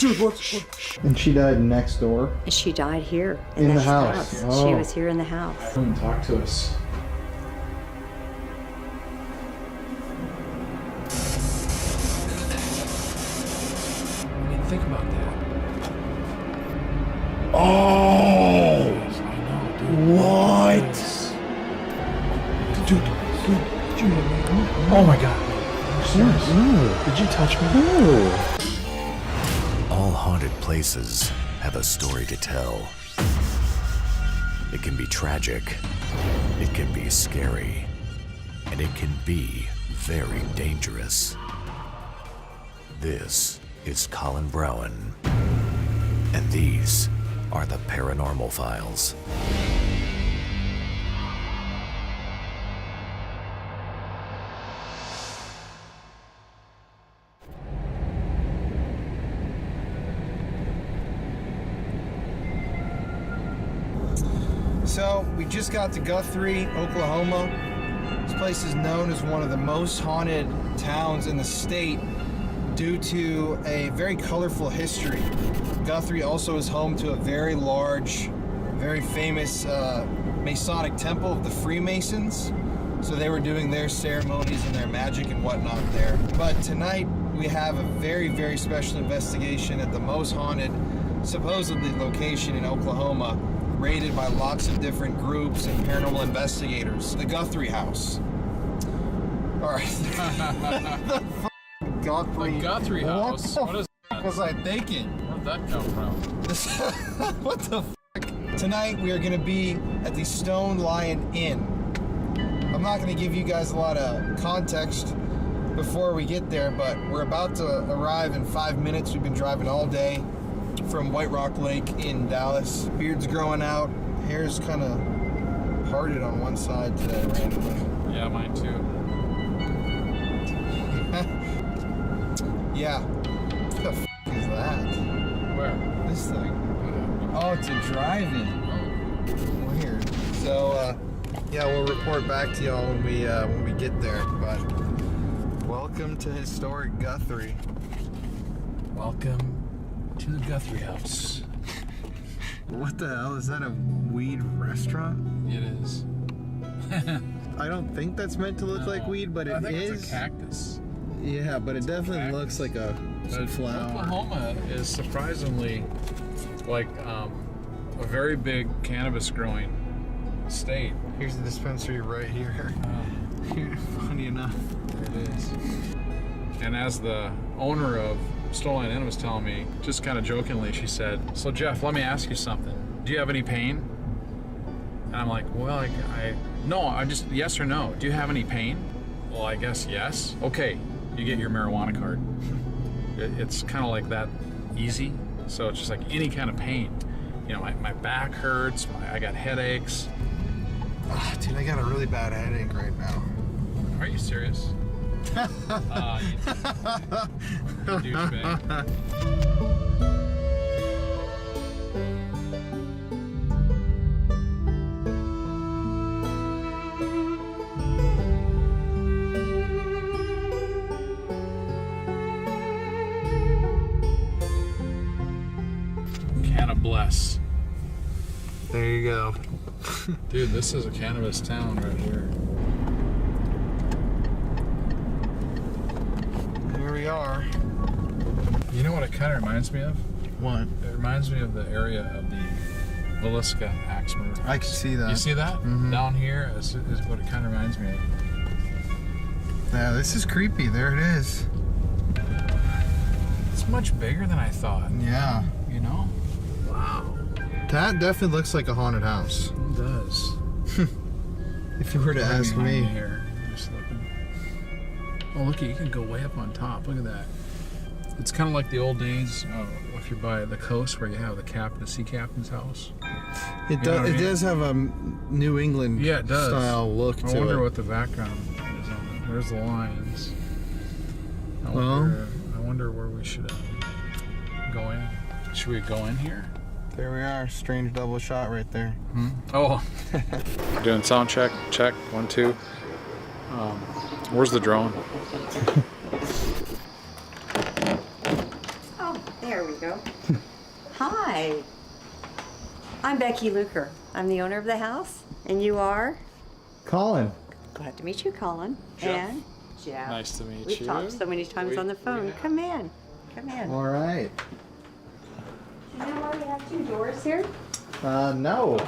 Dude, what? And she died next door? She died here. In the house. Oh. She was here in the house. Come and talk to us. I mean, think about that. Oh! I know, dude. What? Dude, did you hit me? Oh my god. Serious? No. Did you touch me? No. All haunted places have a story to tell. It can be tragic, it can be scary, and it can be very dangerous. This is Colin Browen, and these are the Paranormal Files. So, we just got to Guthrie, Oklahoma. This place is known as one of the most haunted towns in the state due to a very colorful history. Guthrie also is home to a very large, very famous Masonic temple of the Freemasons. So they were doing their ceremonies and their magic and whatnot there. But tonight, we have a very, very special investigation at the most haunted, supposedly, location in Oklahoma, raided by lots of different groups and paranormal investigators. The Guthrie house. Alright. The Guthrie. The Guthrie house? What is What was I thinking? Where'd that come from? What the fuck? Tonight we are going to be at the Stone Lion Inn. I'm not going to give you guys a lot of context before we get there, but we're about to arrive in 5 minutes. We've been driving all day from White Rock Lake in Dallas. Beard's growing out. Hair's kind of parted on one side today randomly. Yeah, mine too. Yeah. What the f is that? Where? This thing. Oh, it's a drive-in. Weird. So, yeah, we'll report back to y'all when we get there. But welcome to historic Guthrie. Welcome to the Guthrie house. What the hell is that? A weed restaurant? It is. I don't think that's meant to look like weed, but I think is. It's a cactus. Yeah, but it definitely cactus. looks like a But flower. Oklahoma is surprisingly like a very big cannabis growing state. Here's the dispensary right here. Funny enough. There it is. And as the owner of Stone Lion Inn was telling me, just kind of jokingly, she said, "So Jeff, let me ask you something. Do you have any pain?" And I'm like, "Well, I just, yes or no. Do you have any pain?" "Well, I guess yes." "Okay, you get your marijuana card." It's kind of like that easy. So it's just like any kind of pain. You know, my back hurts, I got headaches. Dude, I got a really bad headache right now. Are you serious? You douchebag. Canna bless. There you go. Dude, this is a cannabis town right here. Here we are. You know what it kind of reminds me of? What? It reminds me of the area of the Villisca axe murder. I can see that. You see that? Mhm. Down here is what it kind of reminds me of. Yeah, this is creepy. There it is. It's much bigger than I thought. Yeah. You know? Wow. That definitely looks like a haunted house. It does. If you were to ask Behind me. here, just looking. Oh, look, you can go way up on top. Look at that. It's kind of like the old days if you're by the coast where you have the sea captain's house. It You know what I mean? does have a New England Yeah, it does. style look I to wonder it. what the background is on it. There's the lions. I wonder where we should go in. Should we go in here? There we are. Strange double shot right there. Hmm? Oh. Doing sound check. Check. 1, 2. Where's the drone? Oh, there we go. I'm Becky Luker. I'm the owner of the house, and you are? Colin. Glad to meet you, Colin. Jeff. And Jeff. Nice to meet We've you. talked so many times on the phone. have. Come in. Come in. All right. Do you know why we have two doors here? No.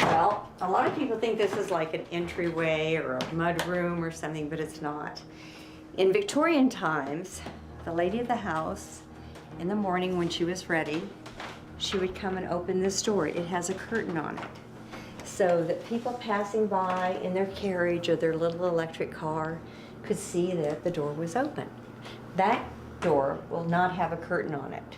Well, a lot of people think this is like an entryway or a mud room or something, but it's not. In Victorian times, the lady of the house, in the morning when she was ready, she would come and open this door. It has a curtain on it, so that people passing by in their carriage or their little electric car could see that the door was open. That door will not have a curtain on it,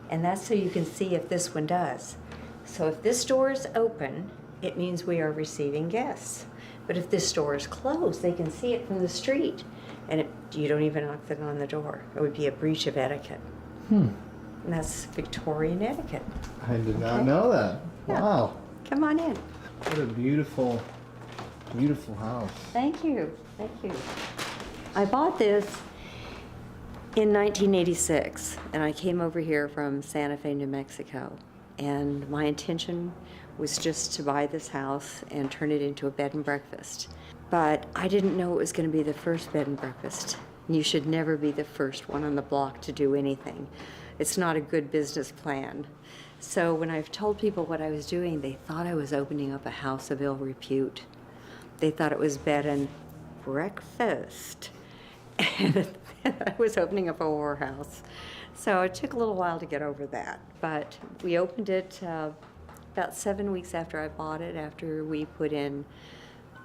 and that's so you can see if this one does. So if this door is open, it means we are receiving guests. But if this door is closed, they can see it from the street, and you don't even knock them on the door. It would be a breach of etiquette. And that's Victorian etiquette. I did not Okay. know that. Yeah. Wow. Come on in. What a beautiful, beautiful house. Thank you. Thank you. I bought this in 1986, and I came over here from Santa Fe, New Mexico. And my intention was just to buy this house and turn it into a bed and breakfast. But I didn't know it was going to be the first bed and breakfast. You should never be the first one on the block to do anything. It's not a good business plan. So when I've told people what I was doing, they thought I was opening up a house of ill repute. They thought it was bed and breakfast. And I was opening up a whorehouse. So it took a little while to get over that. But we opened it about 7 weeks after I bought it, after we put in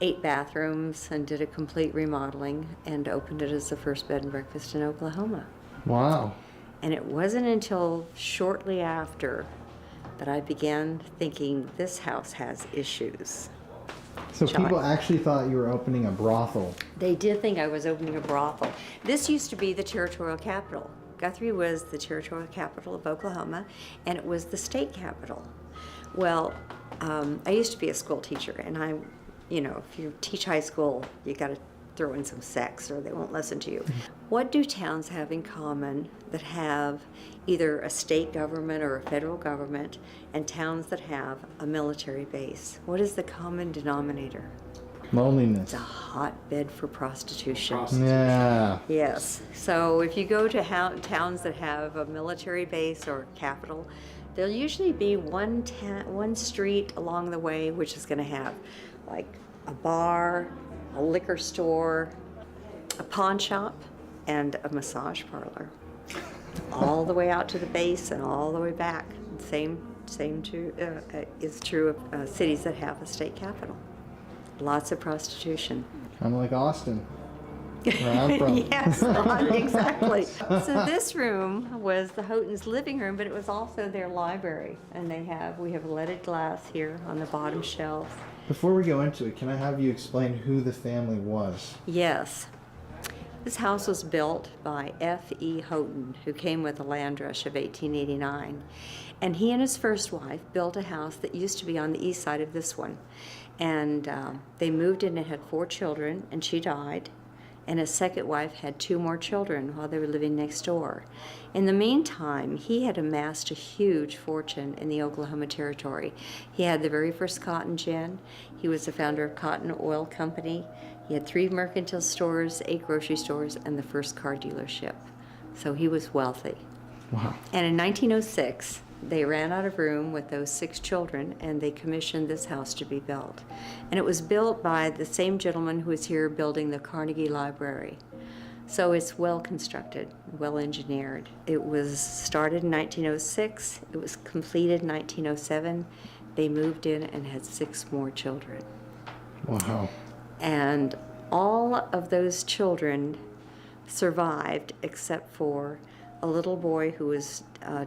8 bathrooms and did a complete remodeling, and opened it as the first bed and breakfast in Oklahoma. Wow. And it wasn't until shortly after that I began thinking this house has issues. So Shall I- people actually thought you were opening a brothel. They did think I was opening a brothel. This used to be the territorial capital. Guthrie was the territorial capital of Oklahoma, and it was the state capital. Well, I used to be a school teacher, and if you teach high school, you got to throw in some sex or they won't listen to you. What do towns have in common that have either a state government or a federal government, and towns that have a military base? What is the common denominator? Loneliness. It's a hotbed for prostitution. Yeah. Yes. So if you go to towns that have a military base or capital, there'll usually be one street along the way which is going to have like a bar, a liquor store, a pawn shop, and a massage parlor. All the way out to the base and all the way back. Same is true of cities that have a state capital. Lots of prostitution. Kind of like Austin, where I'm from. Yes, exactly. So this room was the Houghton's living room, but it was also their library. And we have leaded glass here on the bottom shelves. Before we go into it, can I have you explain who the family was? Yes. This house was built by F.E. Houghton, who came with the land rush of 1889. And he and his first wife built a house that used to be on the east side of this one. And they moved in and had 4 children, and she died. And his second wife had 2 more children while they were living next door. In the meantime, he had amassed a huge fortune in the Oklahoma Territory. He had the very first cotton gin. He was the founder of Cotton Oil Company. He had 3 mercantile stores, 8 grocery stores, and the first car dealership. So he was wealthy. Wow. And in 1906, they ran out of room with those 6 children, and they commissioned this house to be built. And it was built by the same gentleman who was here building the Carnegie Library. So it's well constructed, well engineered. It was started in 1906. It was completed in 1907. They moved in and had 6 more children. Wow. And all of those children survived except for a little boy who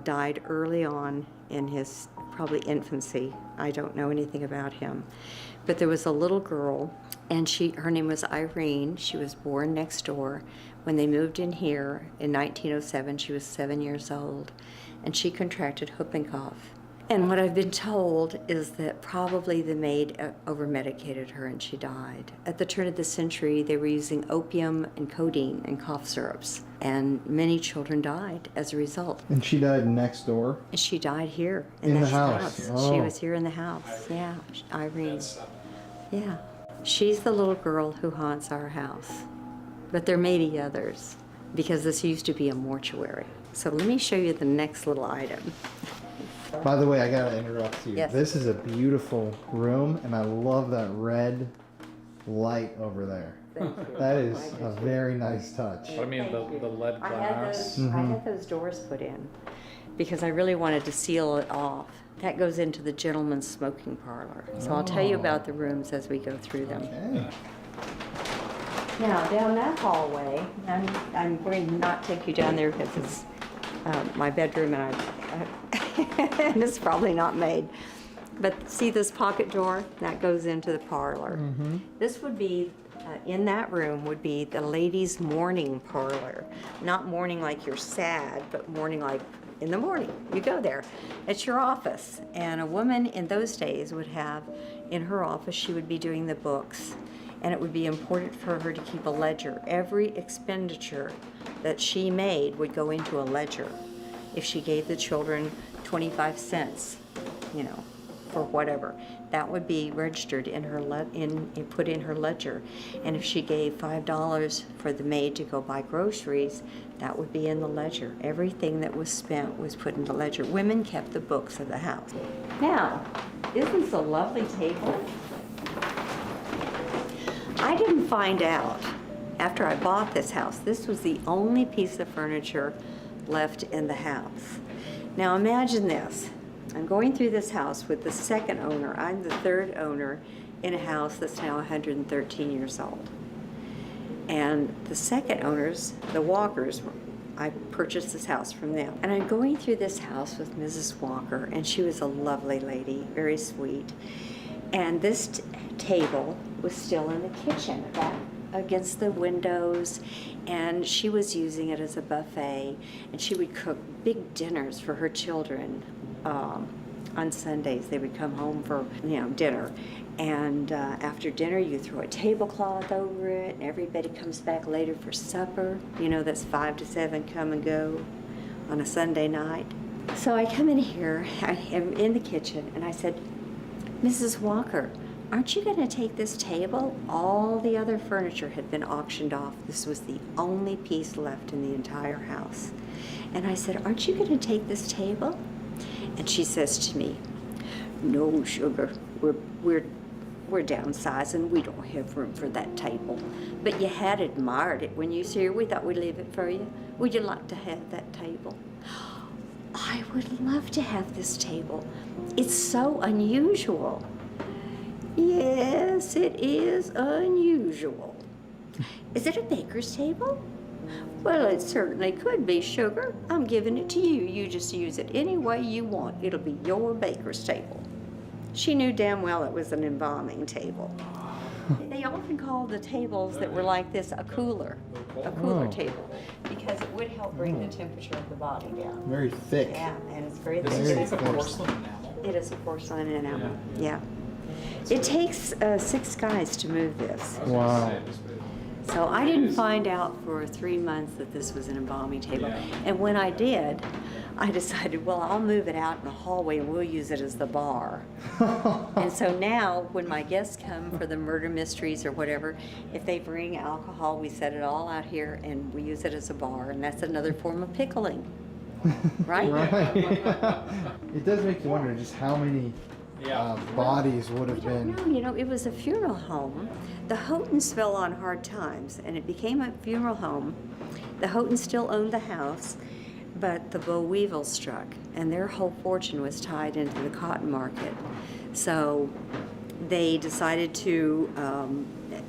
died early on in his probably infancy. I don't know anything about him. But there was a little girl, and her name was Irene. She was born next door. When they moved in here in 1907, she was 7 years old, and she contracted whooping cough. And what I've been told is that probably the maid over-medicated her and she died. At the turn of the century, they were using opium and codeine and cough syrups, and many children died as a result. And she died next door? And she died here. In the this house? Oh. She was here in the house, yeah, Irene. Yeah. She's the little girl who haunts our house. But there may be others, because this used to be a mortuary. So let me show you the next little item. By the way, I gotta interrupt you. Yes. This is a beautiful room, and I love that red light over there. Thank you. That is a very nice touch. But I mean, the lead I glass. had those doors put in because I really wanted to seal it off. That goes into the gentleman's smoking parlor. So I'll tell you about the rooms as we go through them. Okay. Now, down that hallway, I'm going to not take you down there because it's my bedroom and and it's probably not made. But see this pocket door? That goes into the parlor. This would be, in that room would be the ladies' mourning parlor. Not mourning like you're sad, but mourning like in the morning. You go there. It's your office. And a woman in those days would have, in her office, she would be doing the books. And it would be important for her to keep a ledger. Every expenditure that she made would go into a ledger. If she gave the children 25 cents, you know, for whatever, that would be registered in her put in her ledger. And if she gave $5 for the maid to go buy groceries, that would be in the ledger. Everything that was spent was put in the ledger. Women kept the books of the house. Now, isn't this a lovely table? I didn't find out after I bought this house, this was the only piece of furniture left in the house. Now imagine this. I'm going through this house with the second owner. I'm the third owner in a house that's now 113 years old. And the second owners, the Walkers, I purchased this house from them. And I'm going through this house with Mrs. Walker, and she was a lovely lady, very sweet. And this table was still in the kitchen, back against the windows, and she was using it as a buffet, and she would cook big dinners for her children. On Sundays, they would come home for, dinner. And after dinner, you throw a tablecloth over it, and everybody comes back later for supper. That's 5 to 7 come and go on a Sunday night. So I come in here, I am in the kitchen, and I said, Mrs. Walker, aren't you going to take this table? All the other furniture had been auctioned off. This was the only piece left in the entire house. And I said, aren't you going to take this table? And she says to me, no, sugar, we're downsizing. We don't have room for that table. But you had admired it when you was here. We thought we'd leave it for you. Would you like to have that table? I would love to have this table. It's so unusual. Yes, it is unusual. Is it a baker's table? Well, it certainly could be, sugar. I'm giving it to you. You just use it any way you want. It'll be your baker's table. She knew damn well it was an embalming table. They often call the tables that were like this a cooler table, because it would help bring the temperature of the body down. Very thick. Yeah, and it's very This thick. is like a porcelain enamel. It is a porcelain enamel. Yeah. It takes 6 guys to move this. Wow. So I didn't find out for 3 months that this was an embalming table. Yeah. And when I did, I decided, well, I'll move it out in the hallway and we'll use it as the bar. And so now when my guests come for the murder mysteries or whatever, if they bring alcohol, we set it all out here and we use it as a bar. And that's another form of pickling. Right? Right. It does make you wonder just how many bodies would have been. No, it was a funeral home. The Houghtons fell on hard times, and it became a funeral home. The Houghtons still owned the house, but the boll weevil struck, and their whole fortune was tied into the cotton market. So they decided to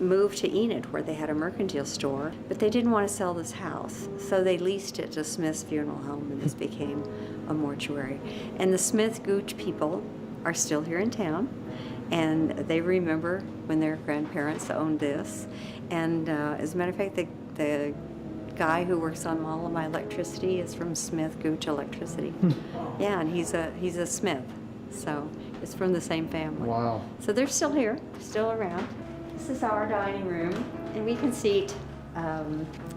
move to Enid, where they had a mercantile store, but they didn't want to sell this house. So they leased it to Smith's Funeral Home, and this became a mortuary. And the Smith Gooch people are still here in town, and they remember when their grandparents owned this. And as a matter of fact, the guy who works on all of my electricity is from Smith Gooch Electricity. Yeah, and he's a Smith. So it's from the same family. Wow. So they're still here, still around. This is our dining room, and we can seat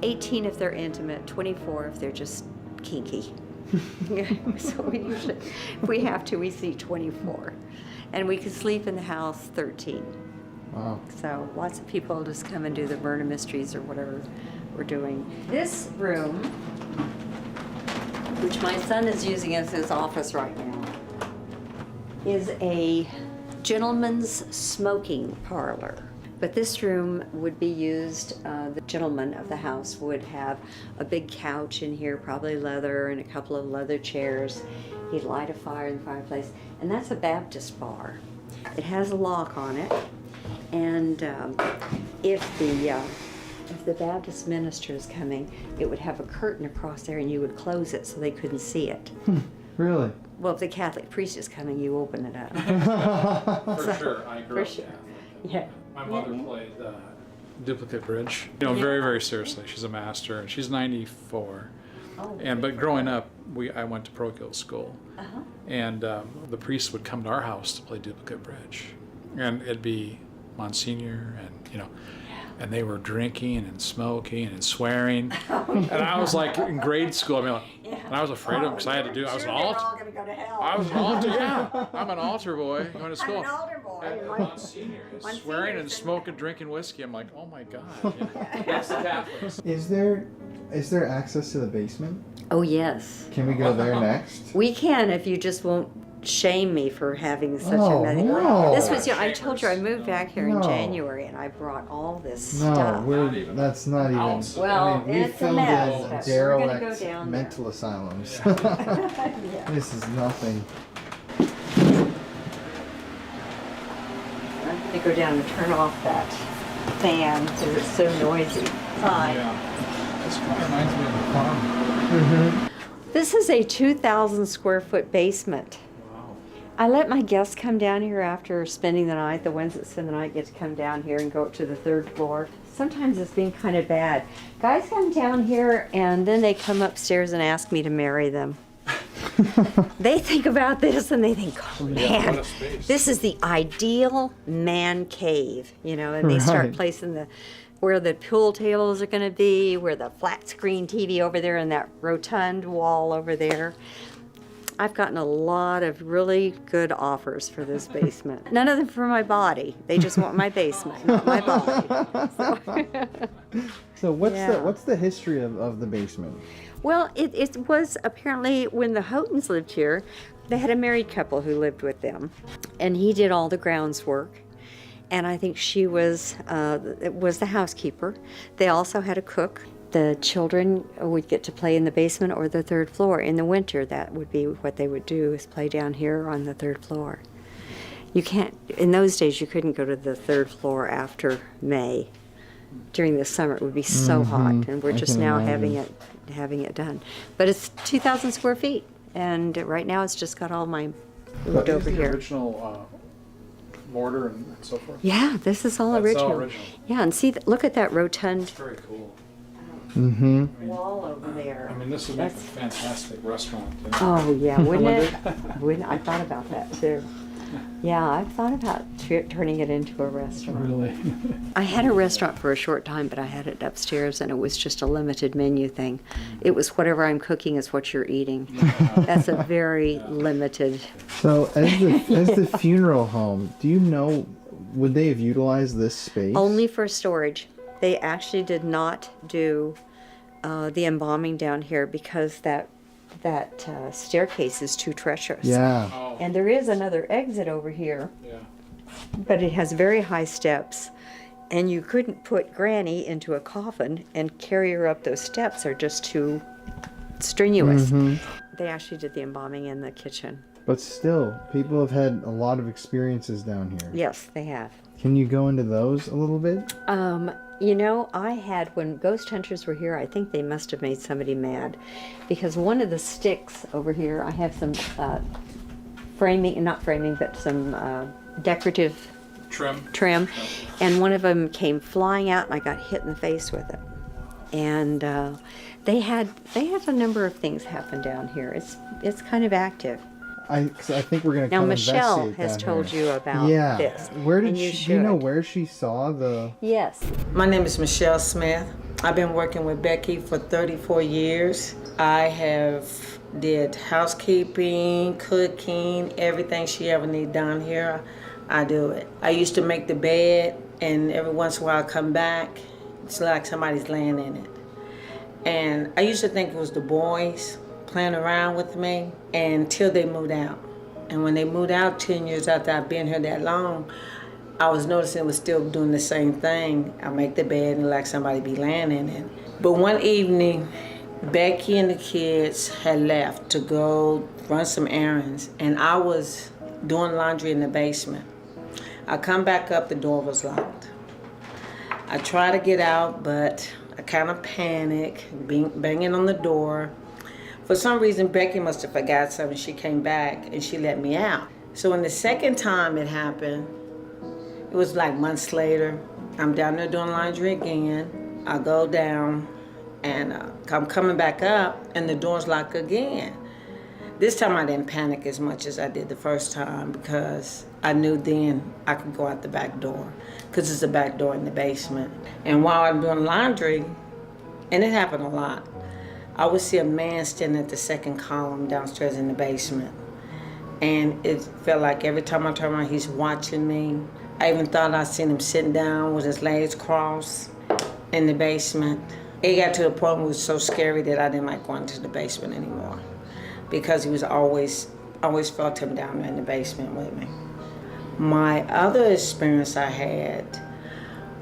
18 if they're intimate, 24 if they're just kinky. So we usually, if we have to, we seat 24. And we can sleep in the house 13. Wow. So lots of people just come and do the murder mysteries or whatever we're doing. This room, which my son is using as his office right now, is a gentleman's smoking parlor. But this room would be used, the gentleman of the house would have a big couch in here, probably leather, and a couple of leather chairs. He'd light a fire in the fireplace, and that's a Baptist bar. It has a lock on it, and if the Baptist minister is coming, it would have a curtain across there, and you would close it so they couldn't see it. Really? Well, if the Catholic priest is coming, you open it up. For sure, I grew up sure. Catholic. Yeah. My mother played duplicate bridge. You know, very, very seriously. She's a master, and she's 94. Oh. But growing up, I went to parochial school, Uh-huh. and the priest would come to our house to play duplicate bridge, and it'd be Monsignor, and you know, and they were drinking and smoking and swearing, and I was like in grade school. I mean, like, and I was afraid of them because I had to do. I was an altar. all gonna go to hell. I was an altar. Yeah, I'm an altar boy going to school. I'm an altar boy. And My- Monsignor is Monsignor swearing and is in smoking, drinking whiskey. I'm like, oh my God. Yeah. That's the Catholics. Is there access to the basement? Oh, yes. Can we go there next? We can if you just won't shame me for having such No, a no. This was, I told you I moved back here in No. January and I brought all this No, stuff. that's not even. ounce. Well, I mean, we it's a filmed mess, in but we're gonna derelict go down there. mental asylums. Yeah. This is nothing. I'm gonna go down and turn off that fan because it's so noisy. Fine. Yeah. This kind of reminds me of a farm. Mm-hmm. This is a 2,000 square foot basement. Wow. I let my guests come down here after spending the night. The ones that spend the night get to come down here and go up to the 3rd floor. Sometimes it's been kind of bad. Guys come down here and then they come upstairs and ask me to marry them. They think about this and they think, oh Yeah, man, what a space. this is the ideal man cave, you know, and they start Right. placing where the pool tables are going to be, where the flat screen TV over there, and that rotund wall over there. I've gotten a lot of really good offers for this basement. None of them for my body. They just want my basement, not my body. So Yeah. what's the history of the basement? Well, it was apparently when the Houghtons lived here, they had a married couple who lived with them, and he did all the grounds work. And I think she was the housekeeper. They also had a cook. The children would get to play in the basement or the 3rd floor. In the winter, that would be what they would do, is play down here on the 3rd floor. You can't, in those days, you couldn't go to the 3rd floor after May. During the summer, it would be so hot, and we're I just can now imagine. having it done. But it's 2,000 square feet, and right now it's just got all my moved over The here. original mortar and so forth. Yeah, this is all That's original. all original. Yeah, and see, look at that rotund It's very cool. Mm-hmm. wall over there. I mean, this would make a That's- fantastic restaurant. You know? Oh, yeah, wouldn't it? I thought about that too. Yeah, I've thought about turning it into a restaurant. Really? I had a restaurant for a short time, but I had it upstairs, and it was just a limited menu thing. It was whatever I'm cooking is what you're eating. That's a very limited. So as the funeral home, do you know, would they have utilized this space? Only for storage. They actually did not do the embalming down here because that staircase is too treacherous. Yeah. Oh, And there is another exit over here, yeah. but it has very high steps, and you couldn't put Granny into a coffin and carry her up those steps. Are just too strenuous. They actually did the embalming in the kitchen. But still, people have had a lot of experiences down here. Yes, they have. Can you go into those a little bit? You know, I had, when ghost hunters were here, I think they must have made somebody mad, because one of the sticks over here, I have some not framing, but some decorative trim, and one of them came flying out, and I got hit in the face with it. And they had a number of things happen down here. It's kind of active. I think we're gonna Now, come Michelle investigate has that told here. you about Yeah. this. Where did and you she? Do you know should. where she saw the? Yes. My name is Michelle Smith. I've been working with Becky for 34 years. I have did housekeeping, cooking, everything she ever need done here, I do it. I used to make the bed, and every once in a while I come back, it's like somebody's laying in it. And I used to think it was the boys playing around with me until they moved out. And when they moved out 10 years after I've been here that long, I was noticing it was still doing the same thing. I make the bed and like somebody be laying in it. But one evening, Becky and the kids had left to go run some errands, and I was doing laundry in the basement. I come back up, the door was locked. I try to get out, but I kind of panic, banging on the door. For some reason, Becky must have forgot something. She came back and she let me out. So when the second time it happened, it was like months later. I'm down there doing laundry again. I go down and I'm coming back up and the door's locked again. This time I didn't panic as much as I did the first time because I knew then I could go out the back door because there's a back door in the basement. And while I'm doing laundry, and it happened a lot, I would see a man standing at the second column downstairs in the basement. And it felt like every time I turn around, he's watching me. I even thought I seen him sitting down with his legs crossed in the basement. It got to the point where it was so scary that I didn't like going to the basement anymore because he was always felt him down there in the basement with me. My other experience I had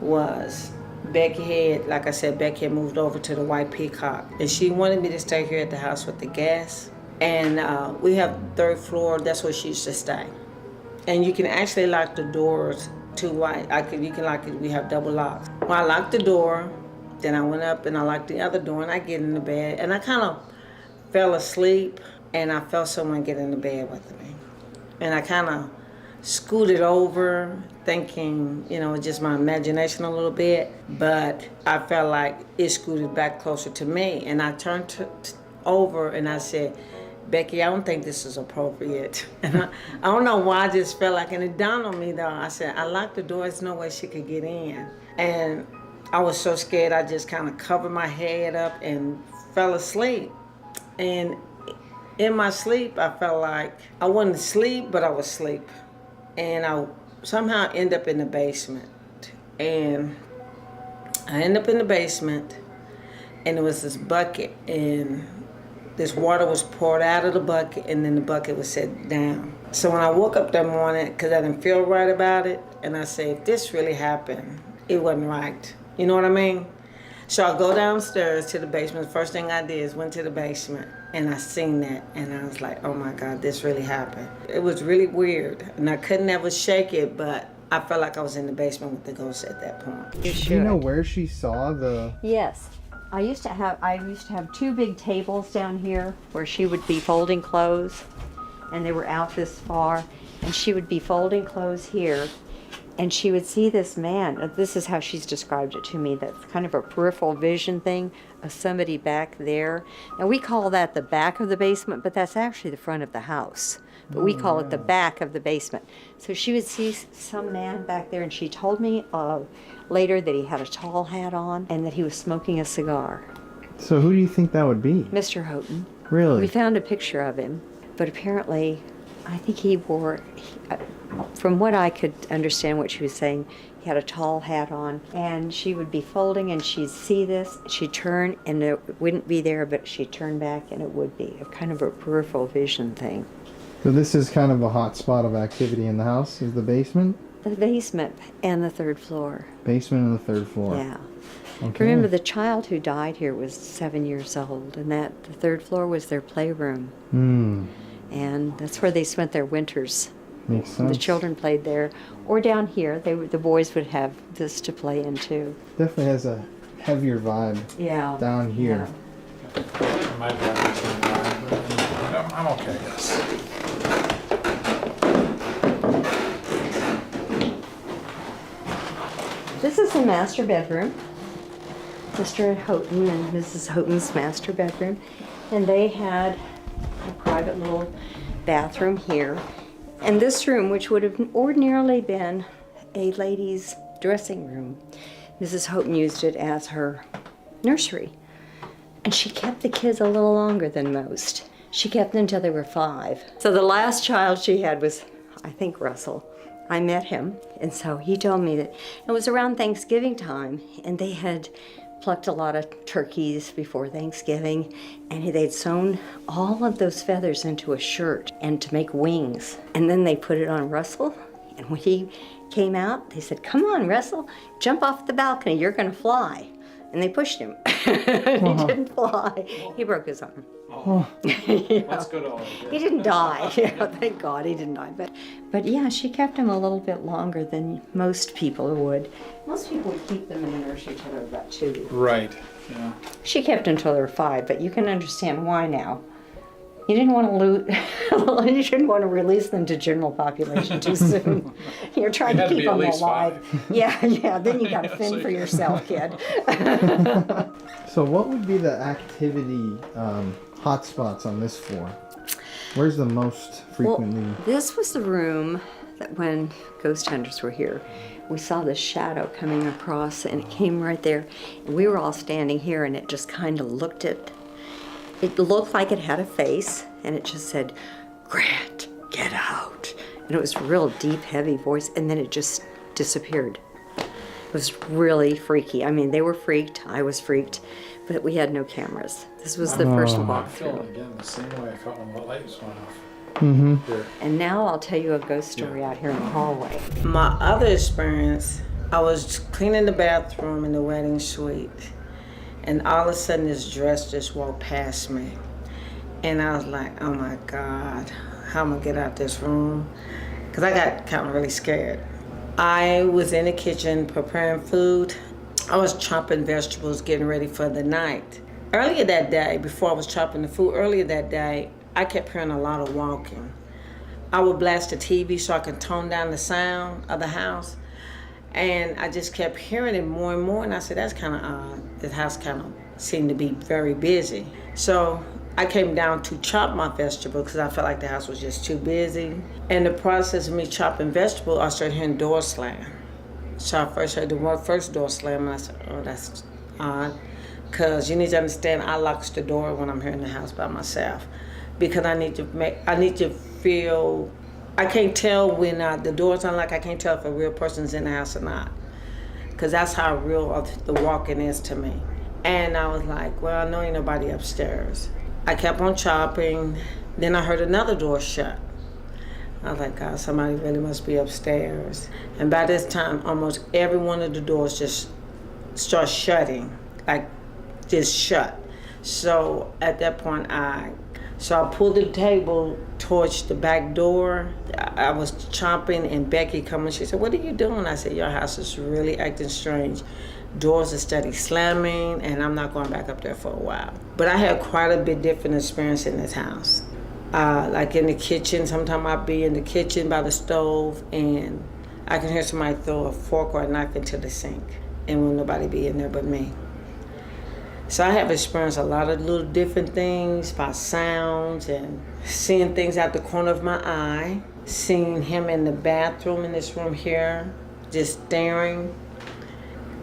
was Becky had moved over to the White Peacock, and she wanted me to stay here at the house with the gas. And we have third floor, that's where she used to stay. And you can actually lock the doors to white. You can lock it, we have double locks. Well, I locked the door, then I went up and I locked the other door and I get in the bed and I kind of fell asleep and I felt someone get in the bed with me. And I kind of scooted over thinking, just my imagination a little bit, but I felt like it scooted back closer to me. And I turned over and I said, Becky, I don't think this is appropriate. And I don't know why I just felt like, and it dawned on me though, I said, I locked the door, there's no way she could get in. And I was so scared, I just kind of covered my head up and fell asleep. And in my sleep, I felt like I wasn't asleep, but I was asleep. And I somehow end up in the basement. And I end up in the basement, and there was this bucket, and this water was poured out of the bucket, and then the bucket was set down. So when I woke up that morning, because I didn't feel right about it, and I said, if this really happened, it wasn't right. You know what I mean? So I go downstairs to the basement. The first thing I did is went to the basement, and I seen that, and I was like, oh my God, this really happened. It was really weird, and I couldn't ever shake it, but I felt like I was in the basement with the ghost at that point. You should. Do you know where she saw the? Yes. I used to have two big tables down here where she would be folding clothes, and they were out this far, and she would be folding clothes here, and she would see this man. This is how she's described it to me. That's kind of a peripheral vision thing of somebody back there. Now we call that the back of the basement, but that's actually the front of the house. But we call it the back of the basement. So she would see some man back there, and she told me later that he had a tall hat on and that he was smoking a cigar. So who do you think that would be? Mr. Houghton. Really? We found a picture of him, but apparently, I think he wore, from what I could understand what she was saying, he had a tall hat on, and she would be folding and she'd see this, she'd turn and it wouldn't be there, but she'd turn back and it would be, a kind of a peripheral vision thing. So this is kind of a hot spot of activity in the house, is the basement? The basement and the third floor. Basement and the third floor. Yeah. Okay. Remember, the child who died here was 7 years old, and the third floor was their playroom. And that's where they spent their winters. Makes sense. The children played there, or down here. The boys would have this to play in too. Definitely has a heavier vibe. Yeah. Down here. I might have some time, but I'm okay, yes. This is the master bedroom. Mr. Houghton and Mrs. Houghton's master bedroom. And they had a private little bathroom here. And this room, which would have ordinarily been a lady's dressing room, Mrs. Houghton used it as her nursery. And she kept the kids a little longer than most. She kept them until they were 5. So the last child she had was, I think, Russell. I met him, and so he told me that it was around Thanksgiving time, and they had plucked a lot of turkeys before Thanksgiving, and they'd sewn all of those feathers into a shirt and to make wings. And then they put it on Russell, and when he came out, they said, "Come on, Russell, jump off the balcony, you're gonna fly." And they pushed him. He didn't fly. He broke his arm. Oh. That's good. He didn't die. Thank God he didn't die. But yeah, she kept him a little bit longer than most people would. Most people would keep them in the nursery till they were about 2. Right. Yeah. She kept him until they were 5, but you can understand why now. You didn't want to you didn't want to release them to general population too soon. You're trying to keep them alive. 5. Yeah. Then you got to fend for yourself, kid. So what would be the activity hotspots on this floor? Where's the most frequently? Well, this was the room that when ghost hunters were here, we saw this shadow coming across, and it came right there. And we were all standing here, and it just kind of looked at. It looked like it had a face, and it just said, "Grant, get out." And it was a real deep, heavy voice, and then it just disappeared. It was really freaky. I mean, they were freaked, I was freaked, but we had no cameras. This was the first I'm walkthrough. feeling again the same way I felt when the lights went off. Mm-hmm. Here. And now I'll tell you a ghost story out here in the hallway. My other experience, I was cleaning the bathroom in the wedding suite, and all of a sudden this dress just walked past me. And I was like, oh my God, how am I gonna get out this room? Because I got kind of really scared. I was in the kitchen preparing food. I was chopping vegetables, getting ready for the night. Earlier that day, before I was chopping the food, I kept hearing a lot of walking. I would blast the TV so I could tone down the sound of the house. And I just kept hearing it more and more, and I said, that's kind of odd. This house kind of seemed to be very busy. So I came down to chop my vegetables because I felt like the house was just too busy. In the process of me chopping vegetables, I started hearing doors slam. So I first heard the first door slam, and I said, oh, that's odd. Because you need to understand, I locks the door when I'm here in the house by myself. Because I need to feel, I can't tell when the door's unlocked, I can't tell if a real person's in the house or not. Because that's how real the walking is to me. And I was like, well, I know ain't nobody upstairs. I kept on chopping. Then I heard another door shut. I was like, God, somebody really must be upstairs. And by this time, almost every one of the doors just starts shutting, like just shut. So at that point, I pulled the table towards the back door. I was chopping, and Becky come and she said, what are you doing? I said, your house is really acting strange. Doors are steady slamming, and I'm not going back up there for a while. But I had quite a bit different experience in this house. Like in the kitchen, sometimes I'd be in the kitchen by the stove, and I can hear somebody throw a fork or a knife into the sink, and will nobody be in there but me. So I have experienced a lot of little different things by sounds and seeing things out the corner of my eye, seeing him in the bathroom in this room here, just staring.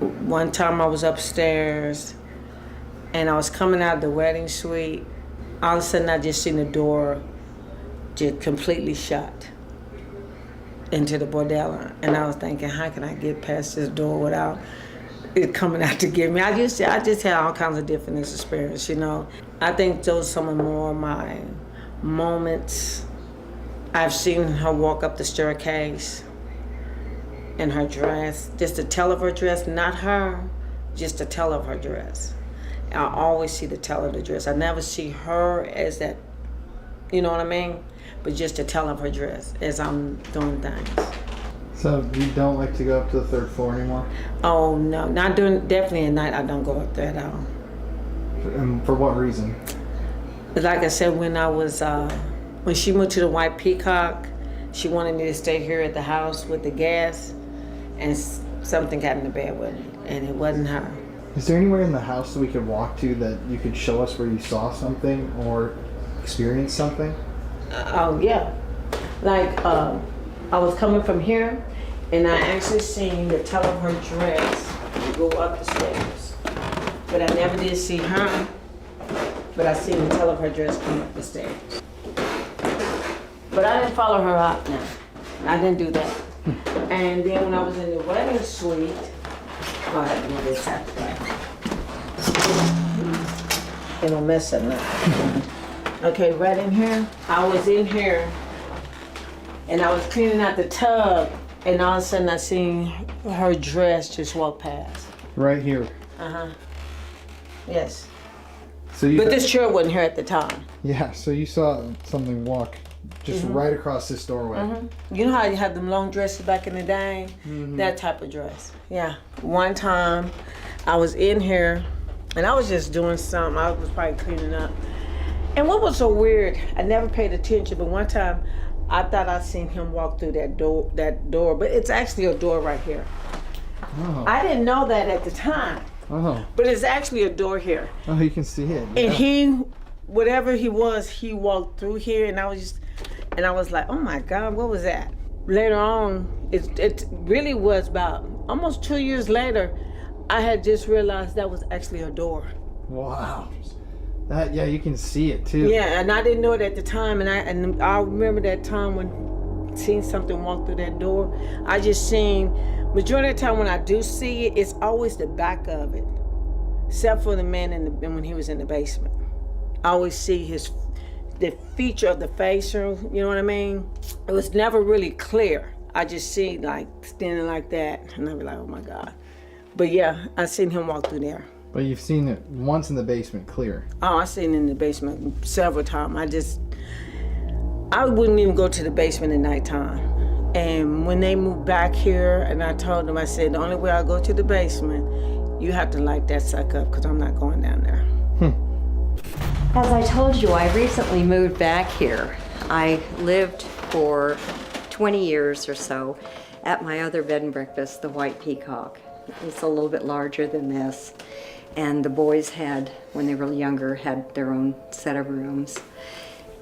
One time I was upstairs and I was coming out of the wedding suite. All of a sudden I just seen the door just completely shut into the bordello. And I was thinking, how can I get past this door without it coming out to get me? I just had all kinds of different experiences, you know. I think those are some of more of my moments. I've seen her walk up the staircase in her dress, just the tail of her dress, not her, just the tail of her dress. I always see the tail of the dress. I never see her as that, you know what I mean? But just the tail of her dress as I'm doing things. So you don't like to go up to the 3rd floor anymore? Oh no, not during, definitely at night I don't go up there at all. And for what reason? Like I said, when she moved to the White Peacock, she wanted me to stay here at the house with the gas, and something got in the bed with me, and it wasn't her. Is there anywhere in the house that we could walk to that you could show us where you saw something or experienced something? Oh yeah, like I was coming from here, and I actually seen the tail of her dress go up the stairs, but I never did see her. But I seen the tail of her dress come up the stairs. But I didn't follow her out now. I didn't do that. And then when I was in the wedding suite, oh, I had to do this after that. It don't mess up nothing. Okay, right in here. I was in here and I was cleaning out the tub, and all of a sudden I seen her dress just walk past. Right here. Yes. So you But this chair wasn't here at the time. Yeah, so you saw something walk just right across this doorway. You know how you have them long dresses back in the day? That type of dress. Yeah. One time I was in here and I was just doing something. I was probably cleaning up. And what was so weird, I never paid attention, but one time I thought I seen him walk through that door, but it's actually a door right here. Oh. I didn't know that at the time, Oh. but it's actually a door here. Oh, you can see it. And he, whatever he was, he walked through here, and I was like, oh my God, what was that? Later on, it really was about almost 2 years later, I had just realized that was actually a door. Wow. That, yeah, you can see it too. Yeah, and I didn't know it at the time, and I remember that time when seeing something walk through that door. I just seen, majority of the time when I do see it, it's always the back of it, except for the man when he was in the basement. I always see the feature of the face, or you know what I mean? It was never really clear. I just see like standing like that, and I'd be like, oh my God. But yeah, I seen him walk through there. But you've seen it once in the basement, clear. Oh, I seen it in the basement several times. I wouldn't even go to the basement at nighttime. And when they moved back here, and I told them, I said, the only way I go to the basement, you have to light that sucker up, because I'm not going down there. As I told you, I recently moved back here. I lived for 20 years or so at my other bed and breakfast, the White Peacock. It's a little bit larger than this. And the boys had, when they were younger, had their own set of rooms.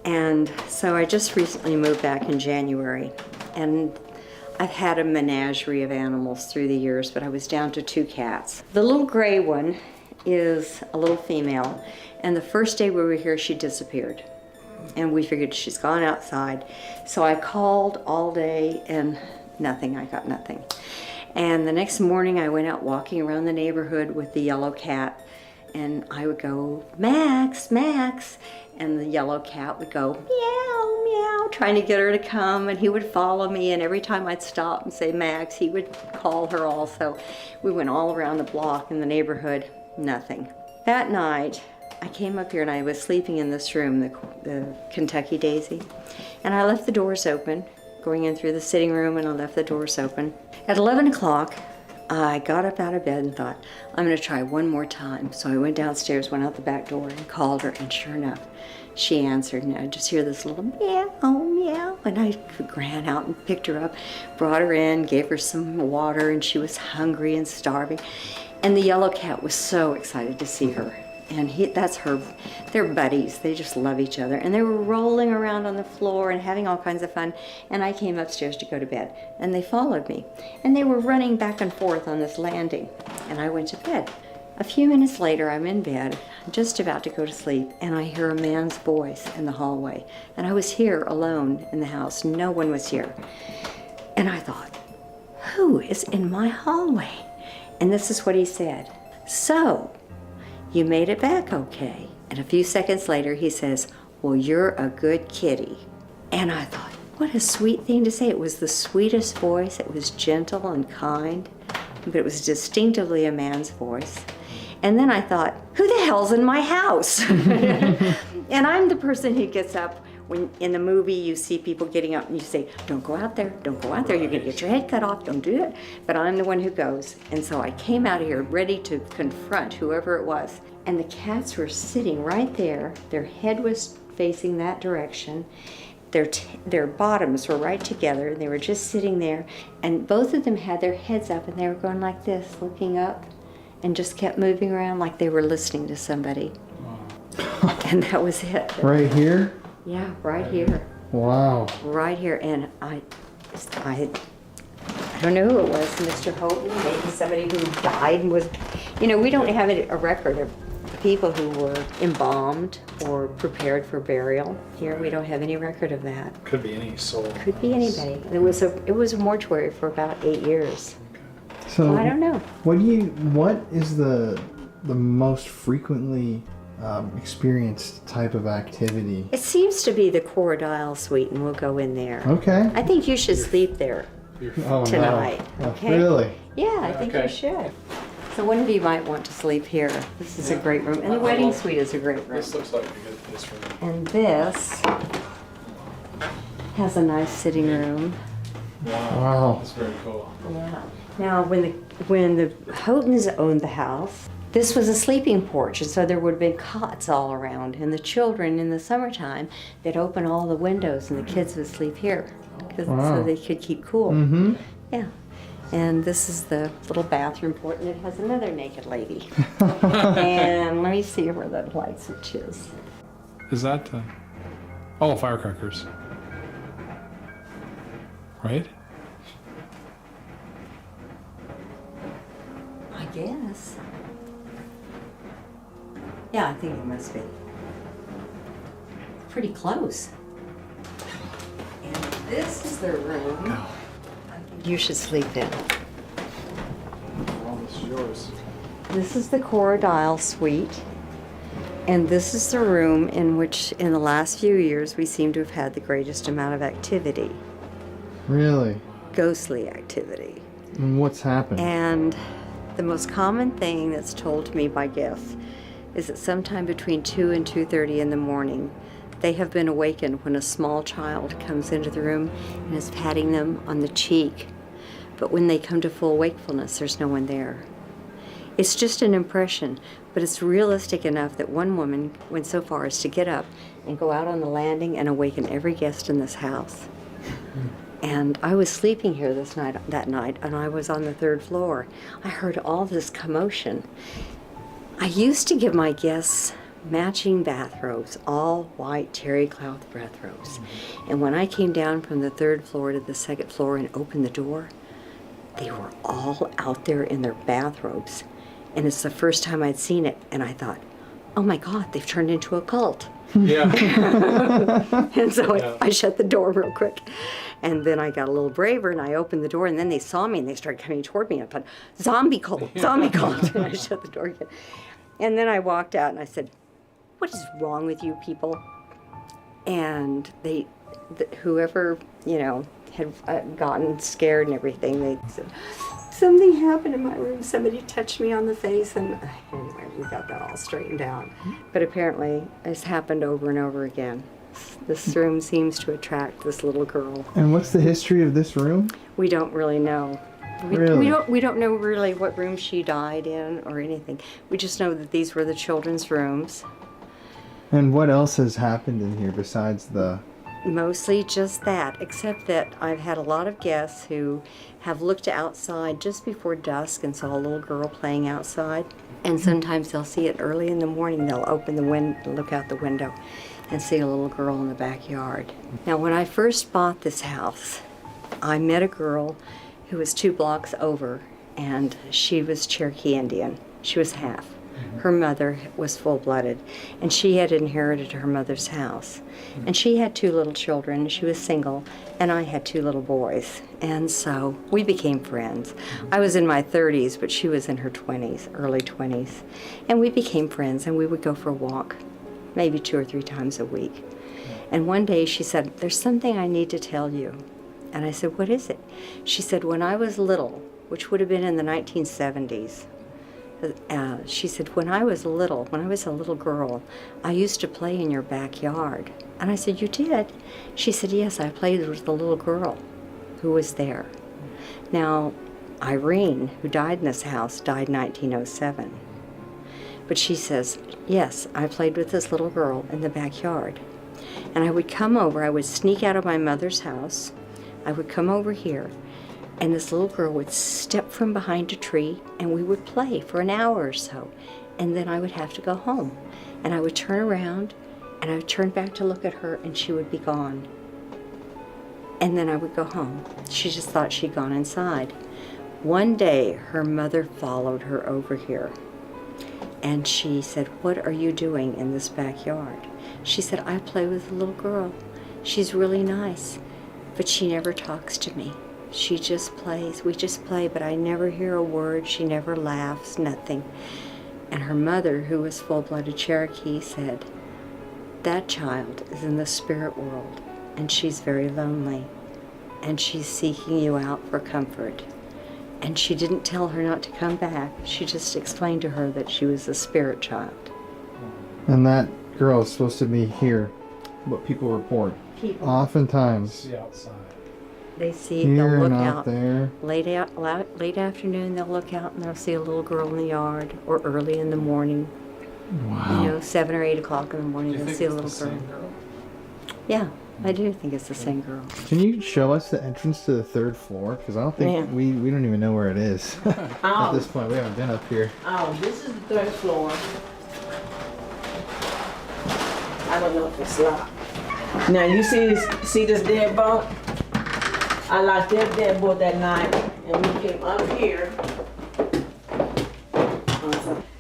And so I just recently moved back in January. And I've had a menagerie of animals through the years, but I was down to 2 cats. The little gray one is a little female. And the first day we were here, she disappeared. And we figured she's gone outside. So I called all day and nothing, I got nothing. And the next morning I went out walking around the neighborhood with the yellow cat, and I would go, Max, Max, and the yellow cat would go, meow, meow, trying to get her to come, and he would follow me, and every time I'd stop and say Max, he would call her also. We went all around the block in the neighborhood, nothing. That night, I came up here and I was sleeping in this room, the Kentucky Daisy, and I left the doors open, going in through the sitting room, and I left the doors open. At 11 o'clock, I got up out of bed and thought, I'm gonna try one more time. So I went downstairs, went out the back door and called her, and sure enough, she answered, and I just hear this little meow, meow, and I ran out and picked her up, brought her in, gave her some water, and she was hungry and starving. And the yellow cat was so excited to see her. And they're buddies, they just love each other. And they were rolling around on the floor and having all kinds of fun. And I came upstairs to go to bed, and they followed me. And they were running back and forth on this landing, and I went to bed. A few minutes later, I'm in bed, just about to go to sleep, and I hear a man's voice in the hallway. And I was here alone in the house, no one was here. And I thought, who is in my hallway? And this is what he said. So, you made it back okay. And a few seconds later, he says, well, you're a good kitty. And I thought, what a sweet thing to say. It was the sweetest voice. It was gentle and kind, but it was distinctively a man's voice. And then I thought, who the hell's in my house? And I'm the person who gets up. When in the movie you see people getting up and you say, don't go out there, don't go out there, you're gonna get your head cut off, don't do it. But I'm the one who goes. And so I came out here ready to confront whoever it was. And the cats were sitting right there. Their head was facing that direction. Their bottoms were right together. They were just sitting there. And both of them had their heads up, and they were going like this, looking up, and just kept moving around like they were listening to somebody. And that was it. Right here? Yeah, right here. Wow. right here. And I don't know who it was, Mr. Houghton, maybe somebody who died and was, we don't have a record of people who were embalmed or prepared for burial. Here, we don't have any record of that. Could be any soul. Could be anybody. It was a mortuary for about 8 years. So I don't know. What is the most frequently experienced type of activity? It seems to be the Corridile Suite, and we'll go in there. Okay. I think you should sleep there Oh, tonight. No. Okay? Really? Yeah, I think Okay. you should. So one of you might want to sleep here. This is a great room, and the wedding suite is a great room. This looks like a good place for me. And this has a nice sitting room. Wow. That's very cool. Yeah. Now, when the Houghtons owned the house, this was a sleeping porch, and so there would have been cots all around. And the children in the summertime, they'd open all the windows, and the kids would sleep here, Wow. so they could keep cool. Mm-hmm. Yeah. And this is the little bathroom port, and it has another naked lady. And let me see where that light switch is. Is that oh, firecrackers. Right? I guess. Yeah, I think it must be. Pretty close. And this is the room you should sleep in. Well, this is yours. This is the Corridile Suite. And this is the room in which, in the last few years, we seem to have had the greatest amount of activity. Really? Ghostly activity. And what's happened? And the most common thing that's told to me by guests is that sometime between 2 and 2:30 in the morning, they have been awakened when a small child comes into the room and is patting them on the cheek. But when they come to full wakefulness, there's no one there. It's just an impression, but it's realistic enough that one woman went so far as to get up and go out on the landing and awaken every guest in this house. And I was sleeping here that night, and I was on the 3rd floor. I heard all this commotion. I used to give my guests matching bathrobes, all white terry cloth bathrobes. And when I came down from the 3rd floor to the 2nd floor and opened the door, they were all out there in their bathrobes. And it's the first time I'd seen it, and I thought, oh my God, they've turned into a cult. Yeah. And so Yeah. I shut the door real quick. And then I got a little braver, and I opened the door, and then they saw me, and they started coming toward me. I thought, zombie cult, zombie cult. And I shut the door again. And then I walked out, and I said, what is wrong with you people? And whoever, had gotten scared and everything, they said, something happened in my room. Somebody touched me on the face. And anyway, we got that all straightened out. But apparently, it's happened over and over again. This room seems to attract this little girl. And what's the history of this room? We don't really know. Really? We don't know really what room she died in or anything. We just know that these were the children's rooms. And what else has happened in here besides the... Mostly just that, except that I've had a lot of guests who have looked outside just before dusk and saw a little girl playing outside. And sometimes they'll see it early in the morning. They'll open the window, look out the window, and see a little girl in the backyard. Now, when I first bought this house, I met a girl who was 2 blocks over, and she was Cherokee Indian. She was half. Her mother was full-blooded, and she had inherited her mother's house. And she had 2 little children. She was single, and I had 2 little boys. And so we became friends. I was in my 30s, but she was in her 20s, early 20s. And we became friends, and we would go for a walk, maybe 2 or 3 times a week. And one day she said, there's something I need to tell you. And I said, what is it? She said, when I was little, which would have been in the 1970s, she said, when I was a little girl, I used to play in your backyard. And I said, you did? She said, yes, I played with the little girl who was there. Now, Irene, who died in this house, died in 1907. But she says, yes, I played with this little girl in the backyard. And I would come over, I would sneak out of my mother's house, I would come over here, and this little girl would step from behind a tree, and we would play for an hour or so. And then I would have to go home. And I would turn around, and I would turn back to look at her, and she would be gone. and then I would go home. She just thought she'd gone inside. One day, her mother followed her over here, and she said, "What are you doing in this backyard?" She said, "I play with a little girl. She's really nice, but she never talks to me. She just plays. We just play, but I never hear a word. She never laughs, nothing." And her mother, who was full-blooded Cherokee, said, "That child is in the spirit world, and she's very lonely, and she's seeking you out for comfort." And she didn't tell her not to come back. She just explained to her that she was a spirit child. And that girl is supposed to be here, what people report. Oftentimes. See outside. They see, Here they'll look and out. there. Late afternoon, they'll look out and they'll see a little girl in the yard, or early in the morning. Wow. You know, 7 or 8 o'clock in the morning, Do you they'll think see a it's little the girl. same girl? Yeah, I do think it's the same girl. Can you show us the entrance to the 3rd floor? Because I don't think Yeah. we don't even know where it is. At Oh. this point, we haven't been up here. Oh, this is the 3rd floor. I don't know if it's locked. Now you see this deadbolt? I locked that deadbolt that night, and we came up here.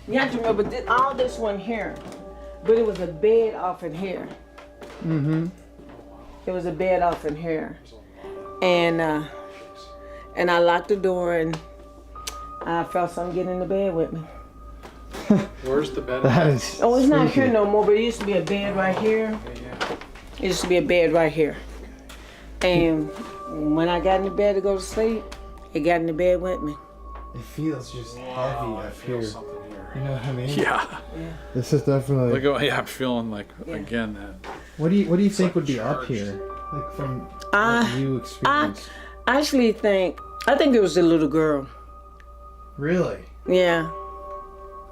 You have to remember, all this one here, but it was a bed off in here. Mm-hmm. It was a bed off in here, and I locked the door, and I felt something get in the bed with me. Where's the bed? That is. Oh, it's not freaky. here no more, but it used to be a bed right here. Yeah. It used to be a bed right here. And when I got in the bed to go to sleep, it got in the bed with me. It feels just heavy I up feel here. something here. You know what I mean? Yeah. This is definitely. Look at, yeah, I'm feeling like, again, that. What do you think like would be up charged. here? Like from Uh, what you experienced? I actually think it was a little girl. Really? Yeah,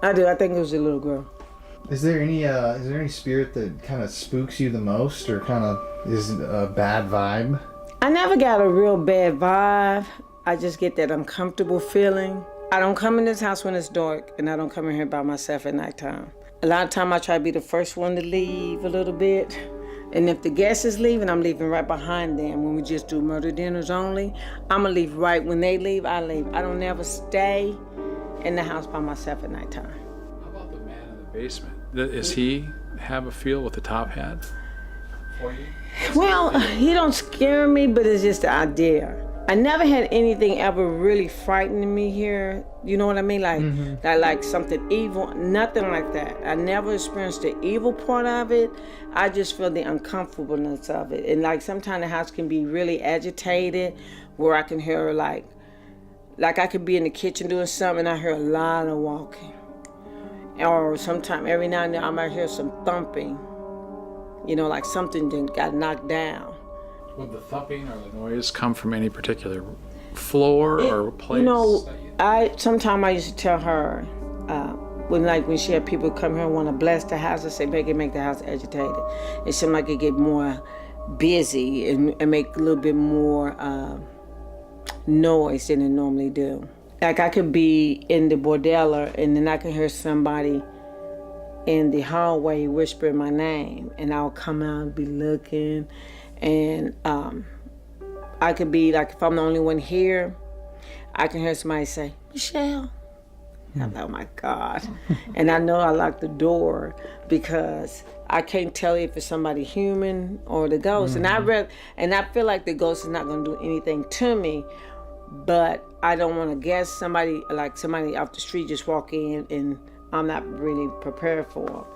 I do. I think it was a little girl. Is there any spirit that kind of spooks you the most, or kind of is a bad vibe? I never got a real bad vibe. I just get that uncomfortable feeling. I don't come in this house when it's dark, and I don't come in here by myself at nighttime. A lot of time I try to be the first one to leave a little bit. And if the guest is leaving, I'm leaving right behind them. When we just do murder dinners only, I'm gonna leave right when they leave, I leave. I don't never stay in the house by myself at nighttime. How about the man in the basement? Does he have a feel with the top hat for you? Well, he don't scare me, but it's just the idea. I never had anything ever really frightening me here. You know what I mean? Like something evil, nothing like that. I never experienced the evil part of it. I just feel the uncomfortableness of it. And like sometimes the house can be really agitated, where I can hear like I could be in the kitchen doing something and I hear a lot of walking. Or sometimes every now and then I might hear some thumping. You know, like something that got knocked down. Would the thumping or the noise come from any particular floor or place? You know, sometimes I used to tell her, when she had people come here and want to bless the house, I say, make the house agitated. It seemed like it get more busy and make a little bit more noise than it normally do. Like I could be in the bordello and then I could hear somebody in the hallway whispering my name, and I'll come out and be looking, and I could be like, if I'm the only one here, I can hear somebody say, "Michelle." I'm like, oh my God. And I know I locked the door because I can't tell if it's somebody human or the ghost. And I feel like the ghost is not gonna do anything to me, but I don't wanna guess somebody off the street just walk in and I'm not really prepared for.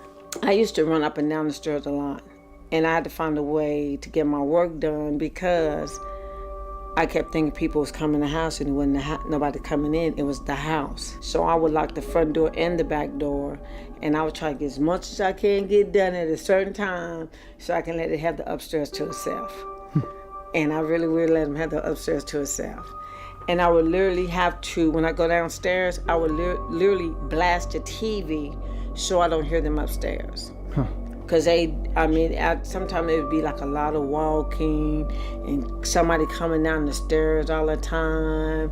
I used to run up and down the stairs a lot, and I had to find a way to get my work done because I kept thinking people was coming to the house and it wasn't nobody coming in, it was the house. So I would lock the front door and the back door, and I would try to get as much as I can get done at a certain time so I can let it have the upstairs to itself. And I really would let them have the upstairs to itself. And I would literally have to, when I go downstairs, I would literally blast the TV so I don't hear them upstairs. Because sometimes it would be like a lot of walking and somebody coming down the stairs all the time.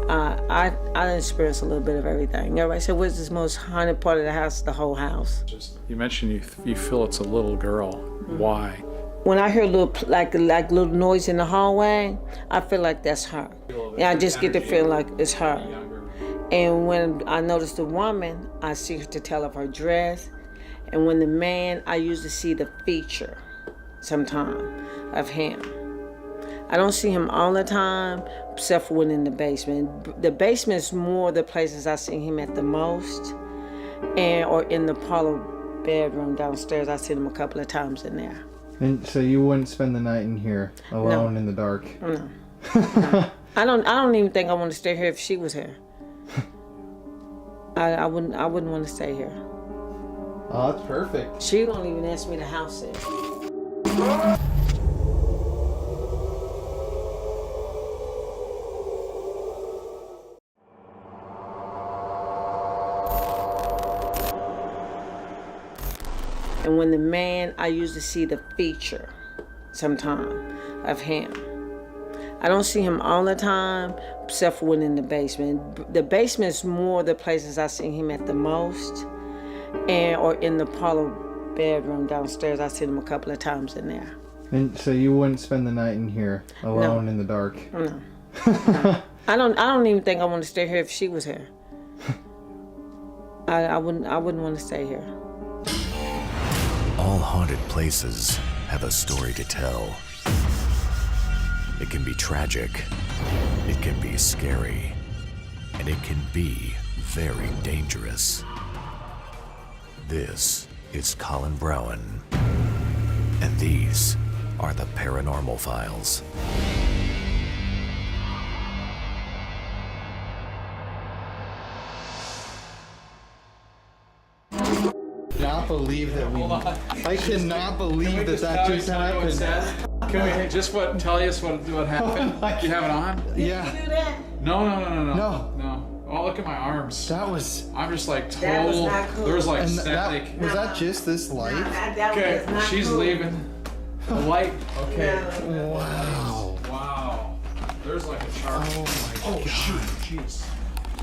I experienced a little bit of everything. Everybody said, what's the most haunted part of the house? The whole house. You mentioned you feel it's a little girl. Why? When I hear little like little noise in the hallway, I feel like that's her. Yeah, I just get the feeling like it's her. And when I notice the woman, I see her to tell of her dress. And when the man, I usually see the feature sometime of him. I don't see him all the time, except for when in the basement. The basement is more the places I see him at the most, or in the parlor bedroom downstairs. I see him a couple of times in there. And so you wouldn't spend the night in here alone in the dark? No. I don't even think I want to stay here if she was here. I wouldn't want to stay here. Oh, that's perfect. She don't even ask me the house is. And when the man, I usually see the feature sometime of him. I don't see him all the time, except for when in the basement. The basement is more the places I see him at the most, or in the parlor bedroom downstairs. I see him a couple of times in there. And so you wouldn't spend the night in here alone in the dark? No. I don't even think I want to stay here if she was here. I wouldn't want to stay here. All haunted places have a story to tell. It can be tragic, it can be scary, and it can be very dangerous. This is Colin Browen, and these are the Paranormal Files. I cannot believe that I cannot believe that just happened. Can we just tell us what happened? You have it on? Yeah. No. Oh, look at my arms. That was. I'm just like total. That was not cool. There was like And static. was that just this light? Okay, she's leaving. The light. Okay. Wow. Wow. There's like a chart. Oh my Oh God. shoot. Jeez.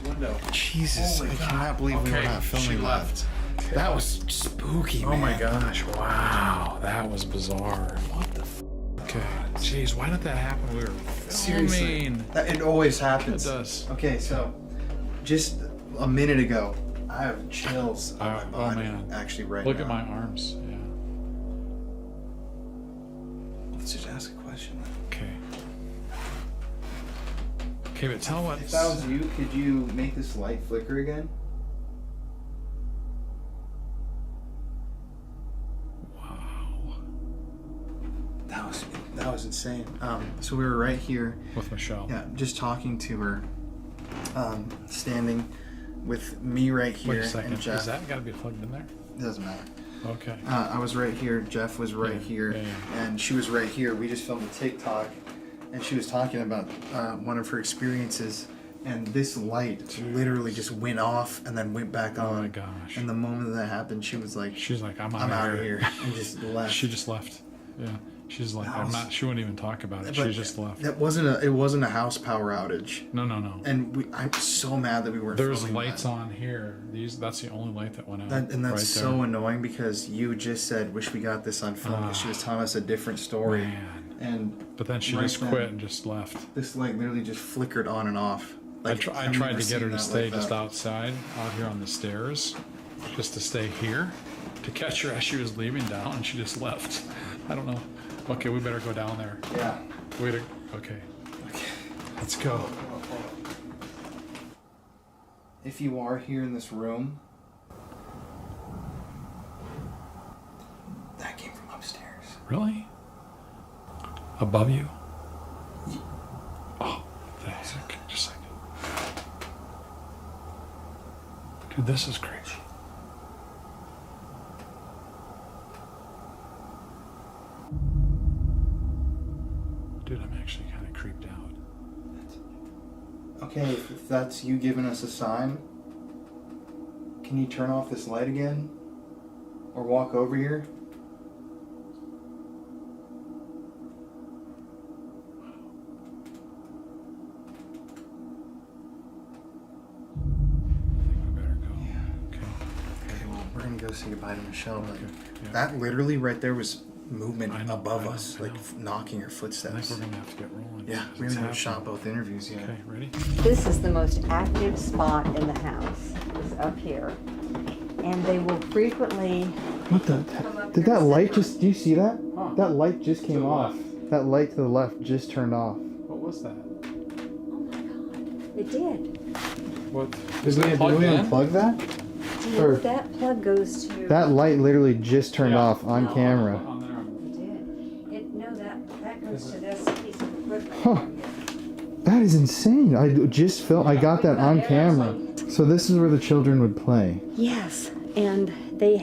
Window. Jesus, I cannot believe we were not she filming that. left. That was spooky, man. Oh my gosh. Wow. That was bizarre. What the f? Okay. Jeez, why did that happen? We were Seriously. filming. It always happens. It does. Okay, so just a minute ago, I have chills on my body. man. Actually, right Look now. at my arms. Yeah. Let's just ask a question. Okay. Okay, but tell what. If that was you, could you make this light flicker again? Wow. That was insane. So we were right here. With Michelle. Yeah, just talking to her, standing with me right here. Wait a second. And Jeff. Is that got to be plugged in there? It doesn't matter. Okay. I was right here. Jeff was right here, and she was right here. We just filmed a TikTok, and she was talking about one of her experiences, and this light literally just went off and then went back on. Oh my gosh. And the moment that happened, she was like, She's like, I'm "I'm out out of here," and just left. She just left. Yeah. She's like, I'm not. She wouldn't even talk about it. But She just left. It wasn't a house power outage. No. And I'm so mad that we weren't. There's filming lights that. on here. That's the only light that went out. And that's right so there. annoying because you just said, "Wish we got this on film." Because she was telling us a different story, Man. and But then she right just then, quit and just left. this light literally just flickered on and off. I I've tried never to get seen her to that stay like just that. outside, out here on the stairs, just to stay here, to catch her as she was leaving down, and she just left. I don't know. Okay, we better go down there. Yeah. Okay. Let's go. If you are here in this room, that came from upstairs. Really? Above you? Oh, the heck. Just a second. Dude, this is crazy. Dude, I'm actually kind of creeped out. Okay, if that's you giving us a sign, can you turn off this light again? Or walk over here? I think we better go. Yeah. Okay. Okay, well, we're gonna go say goodbye to Michelle, but Yeah. that literally right there was movement above I us, know. like knocking or I footsteps. think we're gonna have to get rolling. Yeah, we It's haven't even shot happening. both interviews yet. Okay, ready? This is the most active spot in the house, is up here. And they will frequently What the? Did that light just? Do you see that? Huh. That light just To came the off. left. That light to the left just turned off. What was that? Oh my God, it did. What? Did we unplug that? Do you know that plug goes to? That light literally just turned Yeah. off on camera. On there. It did. No, that goes to this piece of equipment. Huh. That is insane. I just filmed. I got that on camera. So this is where the children would play. Yes, and they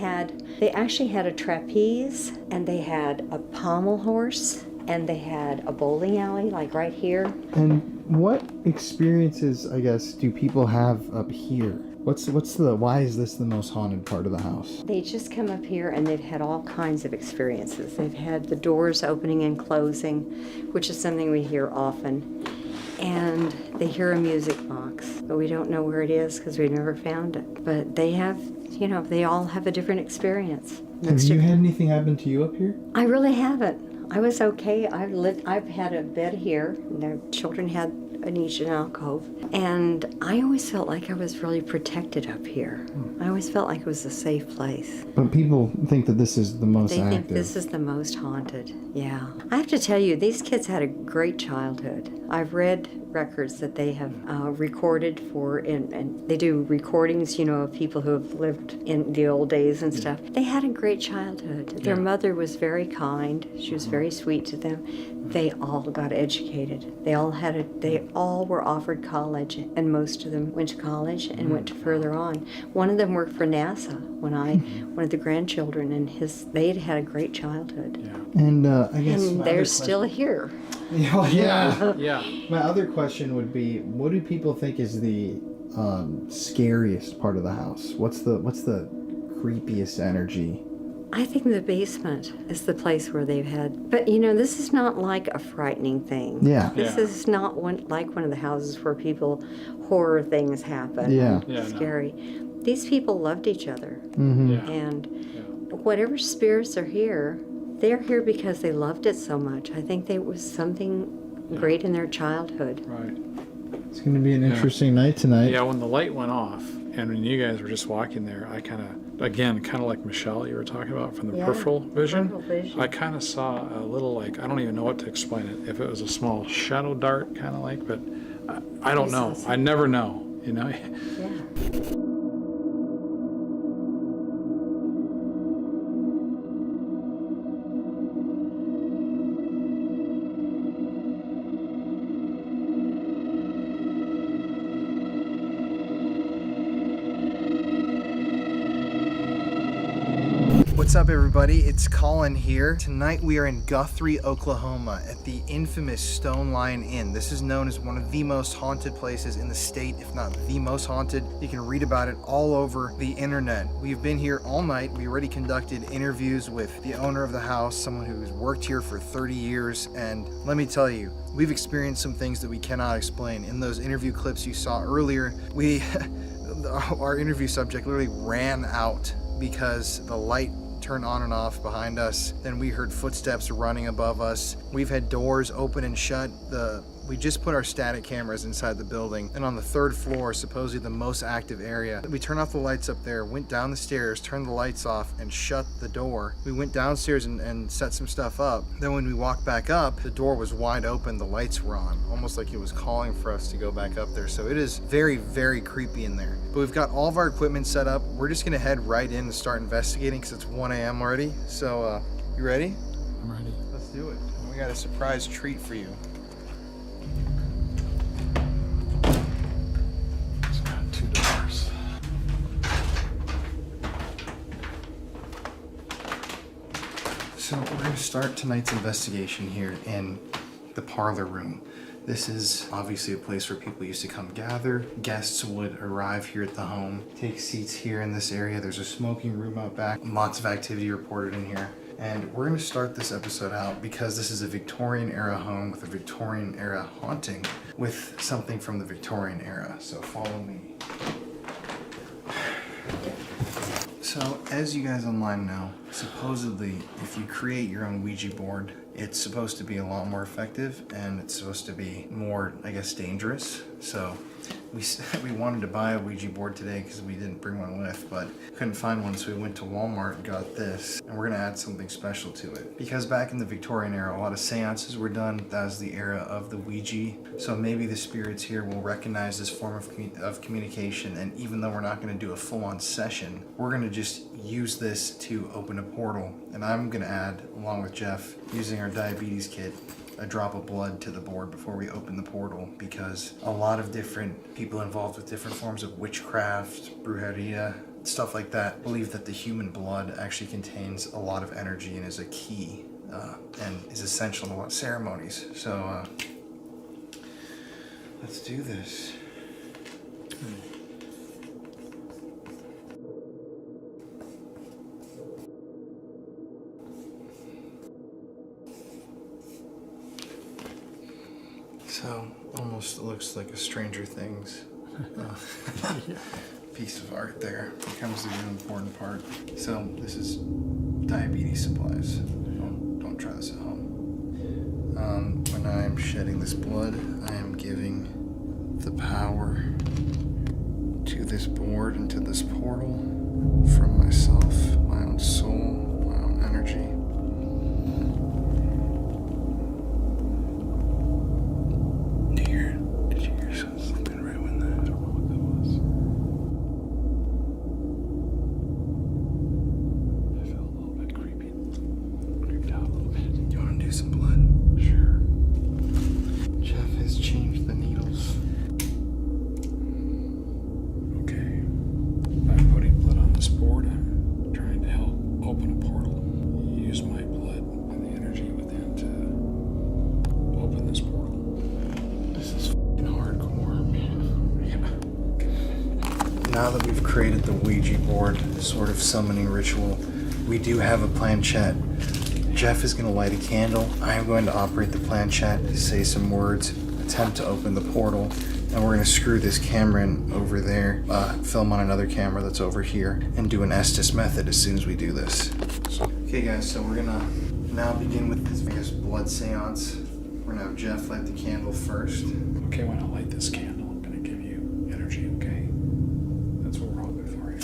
actually had a trapeze, and they had a pommel horse, and they had a bowling alley, like right here. And what experiences, I guess, do people have up here? Why is this the most haunted part of the house? They just come up here and they've had all kinds of experiences. They've had the doors opening and closing, which is something we hear often. And they hear a music box, but we don't know where it is because we never found it. But they have, they all have a different experience. Have you had anything happen to you up here? I really haven't. I was okay. I've had a bed here. And their children had a niche and alcove. And I always felt like I was really protected up here. I always felt like it was a safe place. But people think that this is the most They active. think this is the most haunted. Yeah. I have to tell you, these kids had a great childhood. I've read records that they have recorded and they do recordings, of people who have lived in the old days and stuff. They had a great childhood. Their mother was very kind. She was very sweet to them. They all got educated. They all were offered college, and most of them went to college and went further on. One of them worked for NASA one of the grandchildren, and they'd had a great childhood. Yeah. And I guess And they're still here. Yeah. Yeah. My other question would be, what do people think is the scariest part of the house? What's the creepiest energy? I think the basement is the place where they've had, but this is not like a frightening thing. Yeah. This Yeah. is not like one of the houses where horror things happen. Yeah. Yeah, no. Scary. These people loved each other. Mm-hmm. Yeah. And whatever spirits are here, they're here because they loved it so much. I think there was something great in their childhood. Right. It's going to be an interesting night tonight. Yeah, when the light went off, and when you guys were just walking there, I kind of like Michelle, you were talking about from the Yeah, peripheral vision. peripheral vision. I kind of saw a little, I don't even know what to explain it. If it was a small shadow dart, kind of like, but I don't know. I never know, Yeah. What's up, everybody? It's Colin here. Tonight we are in Guthrie, Oklahoma at the infamous Stone Lion Inn. This is known as one of the most haunted places in the state, if not the most haunted. You can read about it all over the internet. We've been here all night. We already conducted interviews with the owner of the house, someone who's worked here for 30 years, and let me tell you, we've experienced some things that we cannot explain. In those interview clips you saw earlier, our interview subject literally ran out because the light turned on and off behind us. Then we heard footsteps running above us. We've had doors open and shut. We just put our static cameras inside the building, and on the 3rd floor, supposedly the most active area, we turned off the lights up there, went down the stairs, turned the lights off, and shut the door. We went downstairs and set some stuff up. Then when we walked back up, the door was wide open, the lights were on, almost like it was calling for us to go back up there. So it is very, very creepy in there. But we've got all of our equipment set up. We're just gonna head right in and start investigating because it's 1 a.m. already. So you ready? I'm ready. Let's do it. We got a surprise treat for you. It's got 2 doors. So we're going to start tonight's investigation here in the parlor room. This is obviously a place where people used to come gather. Guests would arrive here at the home, take seats here in this area. There's a smoking room out back. Lots of activity reported in here. And we're going to start this episode out because this is a Victorian era home with a Victorian era haunting with something from the Victorian era. So follow me. So So, as you guys online know, supposedly, if you create your own Ouija board, it's supposed to be a lot more effective, and it's supposed to be more, I guess, dangerous. So, we wanted to buy a Ouija board today because we didn't bring one with, but couldn't find one, so we went to Walmart and got this, and we're gonna add something special to it. Because back in the Victorian era, a lot of seances were done. That was the era of the Ouija. So maybe the spirits here will recognize this form of communication, and even though we're not gonna do a full-on session, we're gonna just use this to open a portal. And I'm gonna add, along with Jeff, using our diabetes kit, a drop of blood to the board before we open the portal, because a lot of different people involved with different forms of witchcraft, brujeria, stuff like that, believe that the human blood actually contains a lot of energy and is a key and is essential in a lot of ceremonies. So let's do this. So, almost looks like a Stranger Things piece of art there. Here comes the real important part. So, this is diabetes supplies. Don't try this at home. When I am shedding this blood, I am giving the power to this board and to this portal from myself, my own soul, my own energy. Now that we've created the Ouija board sort of summoning ritual, we do have a planchette. Jeff is going to light a candle. I am going to operate the planchette, say some words, attempt to open the portal, and we're going to screw this camera in over there, film on another camera that's over here, and do an Estus method as soon as we do this. Okay guys, so we're going to now begin with this, I guess, blood seance. We're going to have Jeff light the candle first. Okay, when I light this candle, I'm going to give you energy, okay? That's what we're hoping for here.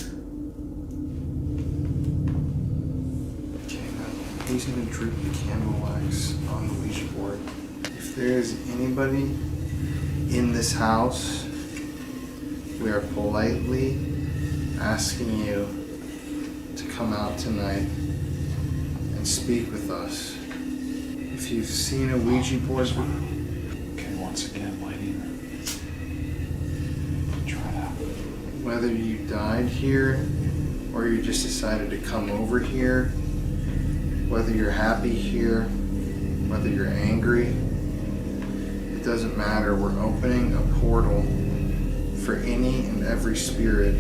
Okay, now he's going to droop the candle wax on the Ouija board. If there's anybody in this house, we are politely asking you to come out tonight and speak with us. If you've seen a Ouija board, okay, once again, lighting. Try it out. Whether you died here or you just decided to come over here, whether you're happy here, whether you're angry, it doesn't matter. We're opening a portal for any and every spirit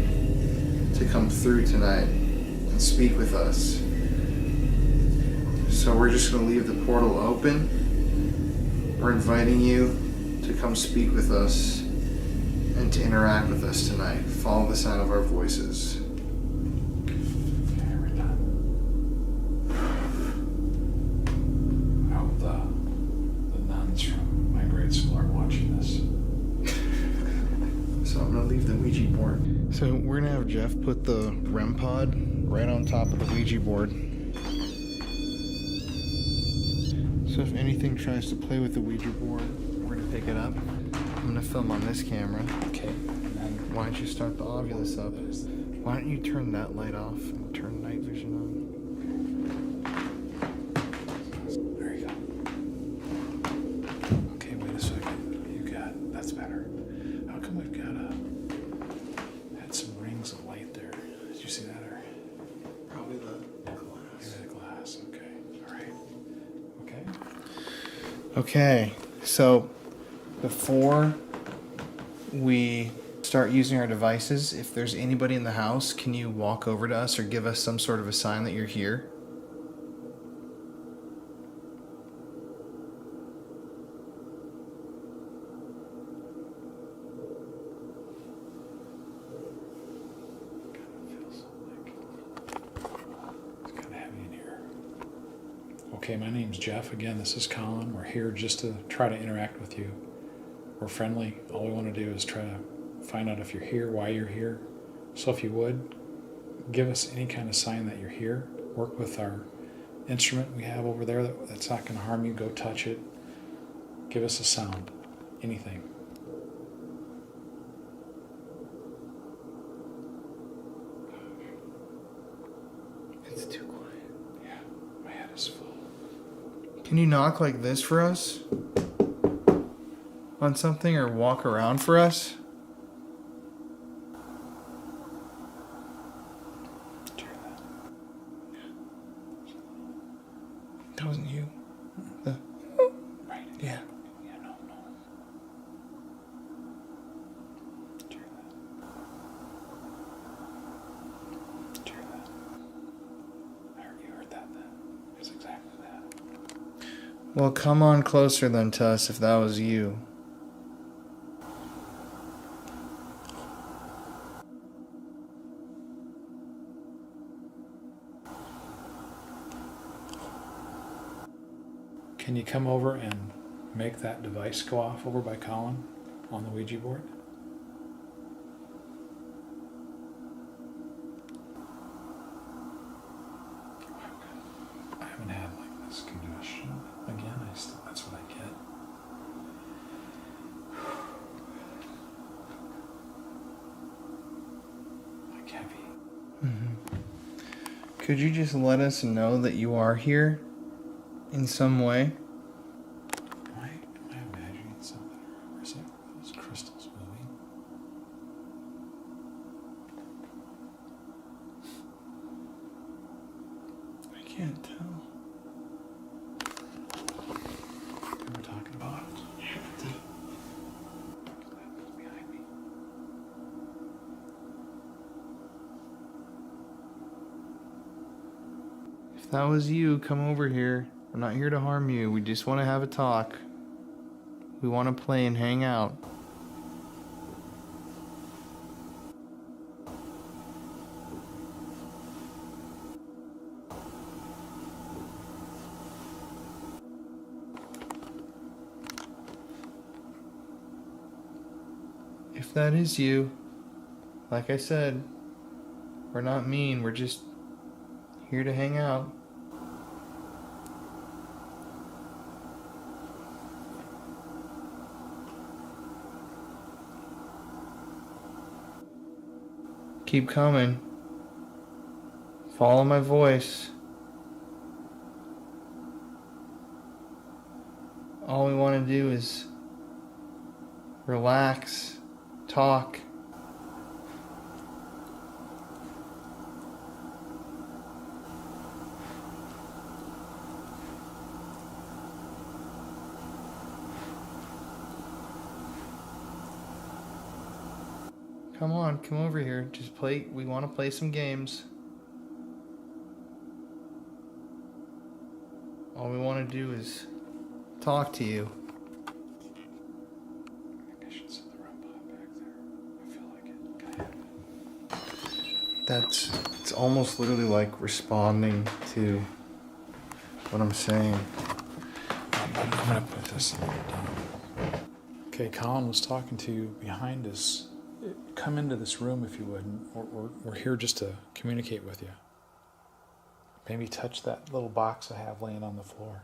to come through tonight and speak with us. So we're just going to leave the portal open. We're inviting you to come speak with us and to interact with us tonight. Follow the sound of our voices. Okay, we're done. I hope the nuns from my grade school are watching this. So I'm going to leave the Ouija board. So we're going to have Jeff put the REM pod right on top of the Ouija board. So if anything tries to play with the Ouija board, we're going to pick it up. I'm going to film on this camera. Okay. And then Why don't you start the Ovilus up? Why don't you turn that light off and turn night vision on? there you go. Okay, wait a second. You got, that's better. How come we've got had some rings of light there? Did you see that, or? Probably the Maybe the glass. Okay. All right. Okay. Okay, so before we start using our devices, if there's anybody in the house, can you walk over to us or give us some sort of a sign that you're here? Okay, my name's Jeff. Again, this is Colin. We're here just to try to interact with you. We're friendly. All we want to do is try to find out if you're here, why you're here. So if you would, give us any kind of sign that you're here. Work with our instrument we have over there that's not going to harm you. Go touch it. Give us a sound. Anything. It's too quiet. Yeah, my head is full. Can you knock like this for us? On something, or walk around for us? Did you hear that? That wasn't you. The... Right. Yeah. Yeah, no. Did you hear that? Did you hear that? You heard that then? It's exactly that. Well, come on closer then to us if that was you. Can you come over and make that device go off over by Colin on the Ouija board? I haven't had like this congestion again. That's what I get. Like heavy. Could you just let us know that you are here in some way? Am I imagining something? Or is that those crystals moving? I can't tell. We were talking about behind me. If that was you, come over here. I'm not here to harm you. We just want to have a talk. We want to play and hang out. If that is you, like I said, we're not mean. We're just here to hang out. Keep coming. Follow my voice. All we want to do is relax, talk. Come on, come over here. Just play. We want to play some games. All we want to do is talk to you. I think I should set the robot back there. I feel like it. Can I have it? It's almost literally like responding to what I'm saying. I'm gonna put this down. Okay, Colin was talking to you behind us. Come into this room if you would. We're here just to communicate with you. Maybe touch that little box I have laying on the floor.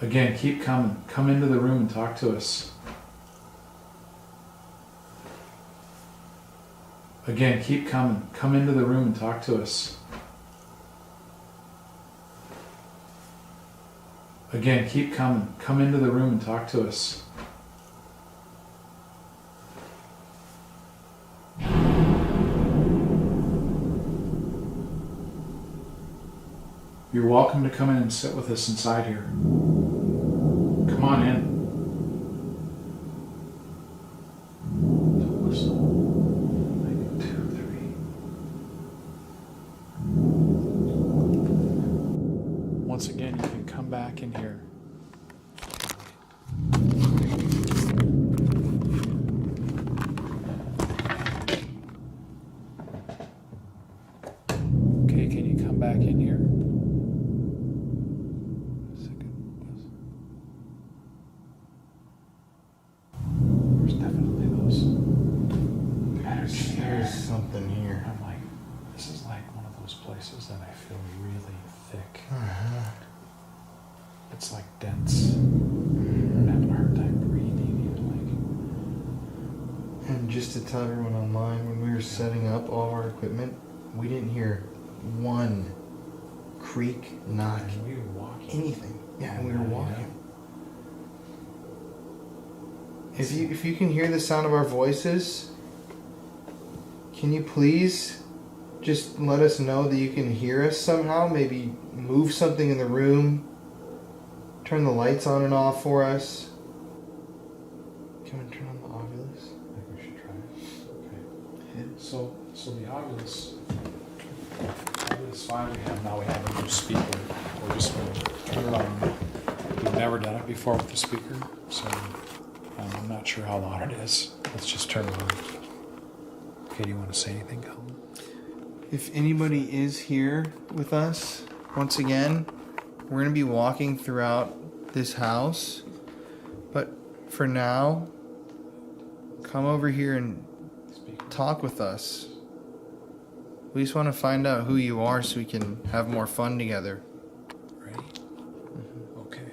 Again, keep coming. Come into the room and talk to us. Again, keep coming. Come into the room and talk to us. Again, keep coming. Come into the room and talk to us. You're welcome to come in and sit with us inside here. Come on in. Don't whistle. 1, 2, 3. Once again, you can come back in here. Okay, can you come back in here? There's definitely those energy there. There's something here. I'm like, this is like one of those places that I feel really thick. It's like dense. I'm having a hard time breathing, even And just to tell everyone online, when we were setting up all of our equipment, we didn't hear one creak, knock, like. We were walking. anything. Yeah, and we were Yeah. walking. If you can hear the sound of our voices, can you please just let us know that you can hear us somehow? Maybe move something in the room, turn the lights on and off for us. Can we turn on the Ovilus? I think we should try it. Okay. So the Ovilus 5 we have now, we have a new speaker. We're just going to turn it on. We've never done it before with the speaker, so I'm not sure how loud it is. Let's just turn it on. Okay, do you want to say anything, Colin? If anybody is here with us, once again, we're going to be walking throughout this house. But for now, come over here and talk with us. We just want to find out who you are so we can have more fun together. Ready? Okay.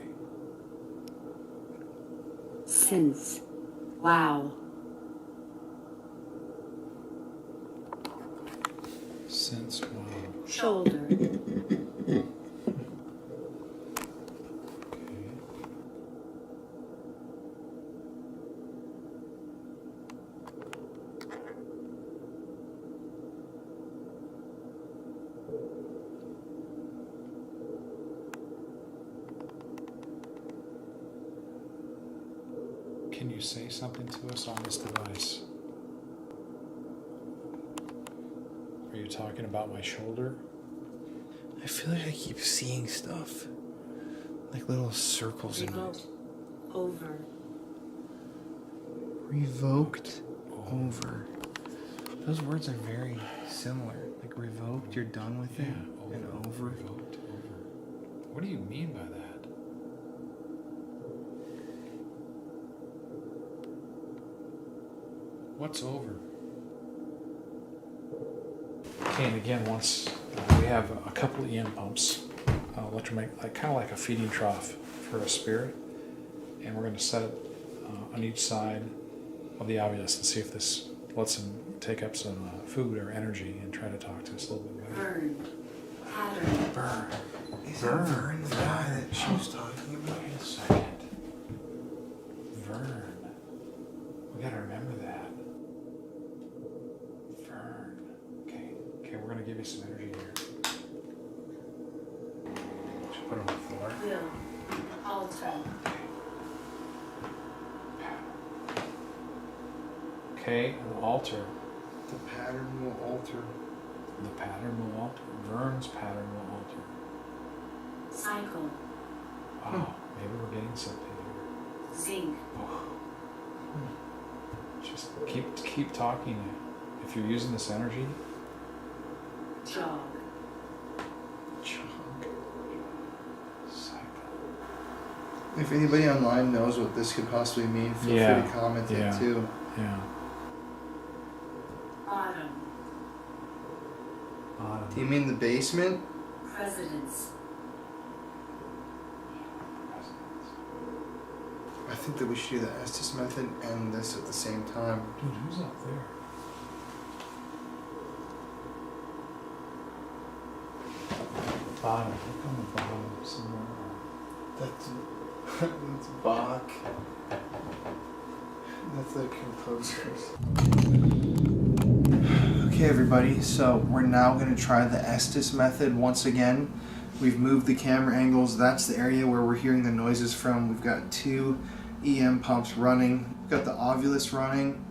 Since. Wow. Sense, wow. Shoulder. Okay. Can you say something to us on this device? Are you talking about my shoulder? I feel like I keep seeing stuff. Like little circles in Remote. it. Over. Revoked over. Those words are very similar. Like revoked, you're done with it. And over. Revoked, over. What do you mean by that? What's over? Okay, and again, once we have a couple of EM pumps, electromagnetic, kind of like a feeding trough for a spirit, and we're going to set it on each side of the Ovilus and see if this lets him take up some food or energy and try to talk to us a little bit better. Burn. Pattern. Burn. Is that Vern the guy that she was talking about? Wait a second. Vern. We gotta remember that. Vern. Okay, we're gonna give you some energy here. Just put it on the floor. Will. Alter. Okay, we'll alter. The pattern will alter. The pattern will alter. Vern's pattern will alter. Cycle. Wow, maybe we're getting something here. Zinc. Just keep talking. If you're using this energy, Jog. chug. Cycle. If anybody online knows what this could possibly mean, feel free to comment it too. Yeah. Bottom. Do you mean the basement? Presidents. I think that we should do the Estus method and this at the same time. Dude, who's up there? Bottom. Look on the bottom somewhere. That's Bach. That's the composers. Okay, everybody. So we're now going to try the Estus method once again. We've moved the camera angles. That's the area where we're hearing the noises from. We've got 2 EM pumps running. We've got the Ovulus running.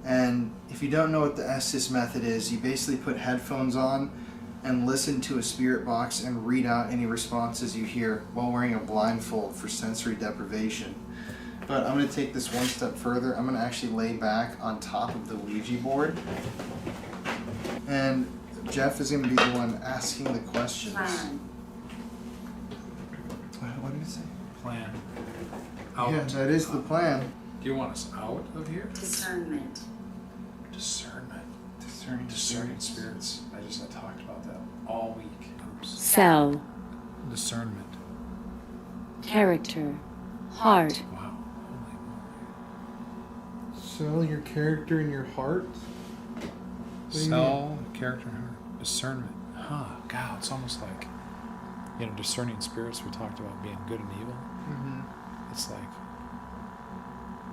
And if you don't know what the Estus method is, you basically put headphones on and listen to a spirit box and read out any responses you hear while wearing a blindfold for sensory deprivation. But I'm going to take this one step further. I'm going to actually lay back on top of the Ouija board. And Jeff is going to be the one asking the questions. Plan. What did it say? Plan. Out. Yeah, that is the plan. Do you want us out of here? Discernment. Discernment. Discerning Spirits. I talked about that all week. Cell, Discernment. character, heart, Wow. Sell your character and your heart? What do you Cell, character, and heart. Discernment. Huh. God, it's almost like, discerning spirits. We talked about being good and evil. Mm-hmm. It's like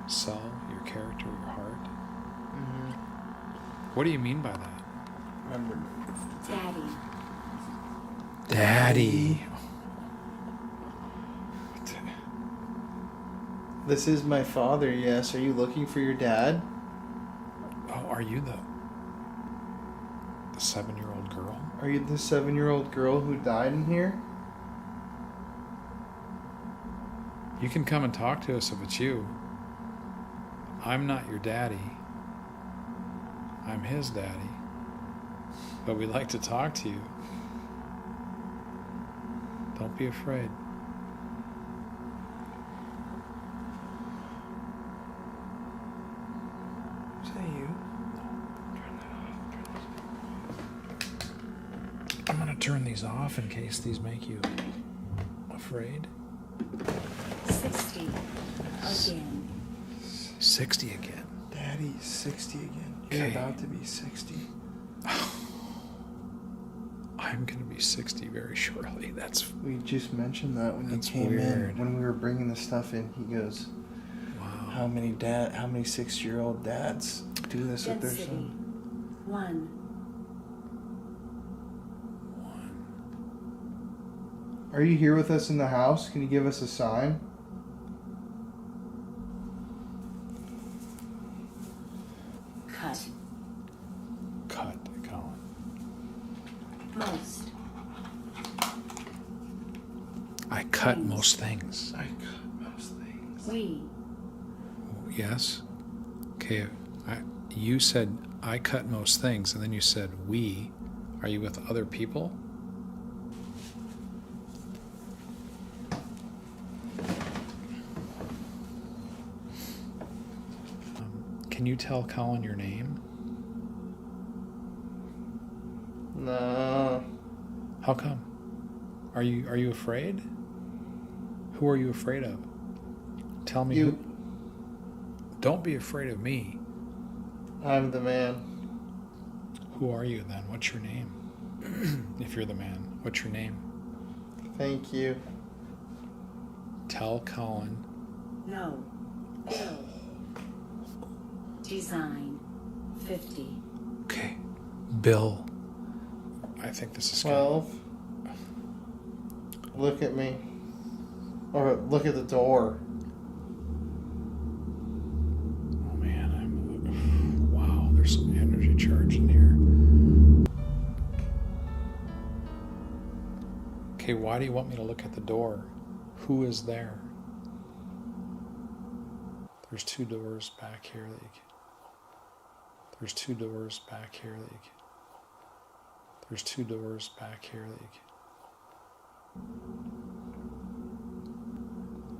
cell, your character, your heart. Mm-hmm. What do you mean by that? Remember. Daddy. Daddy. This is my father, yes. Are you looking for your dad? Oh, are you the 7-year-old girl? Are you the 7-year-old girl who died in here? You can come and talk to us if it's you. I'm not your daddy. I'm his daddy. But we'd like to talk to you. Don't be afraid. Is that you? I'm going to turn these off in case these make you afraid. 60. Again. 60 again. Daddy's 60 again. You're Okay. about to be 60. I'm going to be 60 very shortly. That's We just mentioned that when That's you came weird. in. When we were bringing the stuff in, he goes, wow. how many 6-year-old dads do this with their Density. son? 1. Are you here with us in the house? Can you give us a sign? Cut. Cut, Colin. Most. I cut most things. I cut most things. We. Yes. Okay. You said I cut most things, and then you said we. Are you with other people? Can you tell Colin your name? No. How come? Are you afraid? Who are you afraid of? Tell me. You. Don't be afraid of me. I'm the man. Who are you then? What's your name? If you're the man, what's your name? Thank you. Tell Colin. No. Bill. Design. 50. Okay. Bill. I think this is 12. Look at me. Or look at the door. Oh man, wow, there's some energy charge in here. Okay, why do you want me to look at the door? Who is there? There's 2 doors back here that you can. There's 2 doors back here that you can. There's 2 doors back here that you can.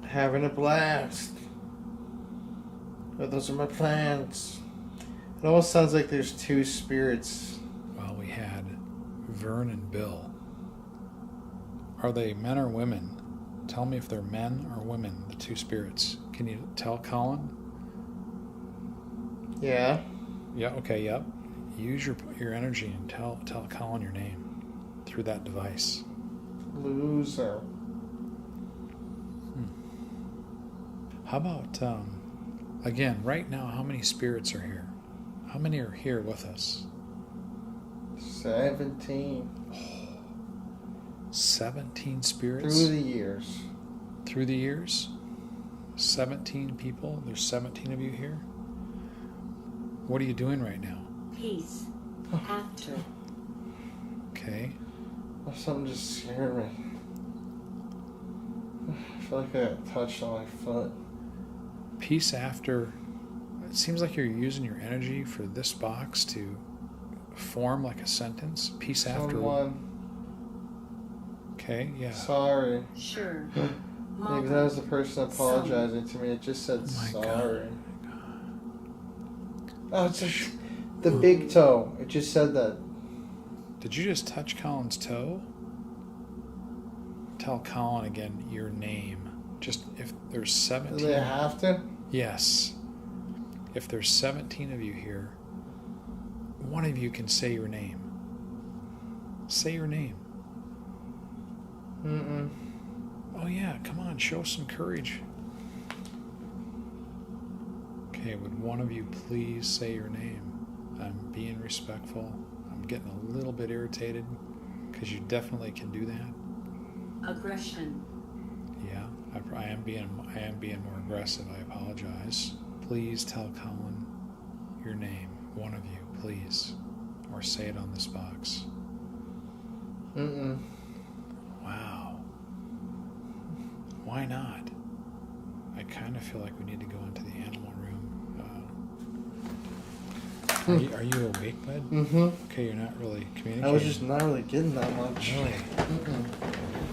Having a blast. But those are my plans. It almost sounds like there's 2 spirits. Well, we had Vern and Bill. Are they men or women? Tell me if they're men or women, the 2 spirits. Can you tell Colin? Yeah. Yeah, okay, yep. Use your energy and tell Colin your name through that device. Loser. How about, again, right now, how many spirits are here? How many are here with us? 17. 17 spirits? Through the years. Through the years? 17 people? There's 17 of you here? What are you doing right now? Peace. After. Okay. Something just scared me. I feel like I got touched on my foot. Peace after. It seems like you're using your energy for this box to form like a sentence. Peace after. Someone. Okay, yeah. Sorry. Sure. Maybe that was the person apologizing to me. It just said Oh my sorry. God. Oh, it's just the big toe. It just said that. Did you just touch Colin's toe? Tell Colin again your name. Just if there's 17. Do they have to? Yes. If there's 17 of you here, one of you can say your name. Say your name. Mm-mm. Oh yeah, come on, show some courage. Okay, would one of you please say your name? I'm being respectful. I'm getting a little bit irritated because you definitely can do that. Aggression. Yeah, I am being more aggressive. I apologize. Please tell Colin your name, one of you, please, or say it on this box. Mm-mm. Wow. Why not? I kind of feel like we need to go into the animal room. Are you awake, bud? Mm-hmm. Okay, you're not really communicating. I was just not really getting that much. Really? Mm-mm.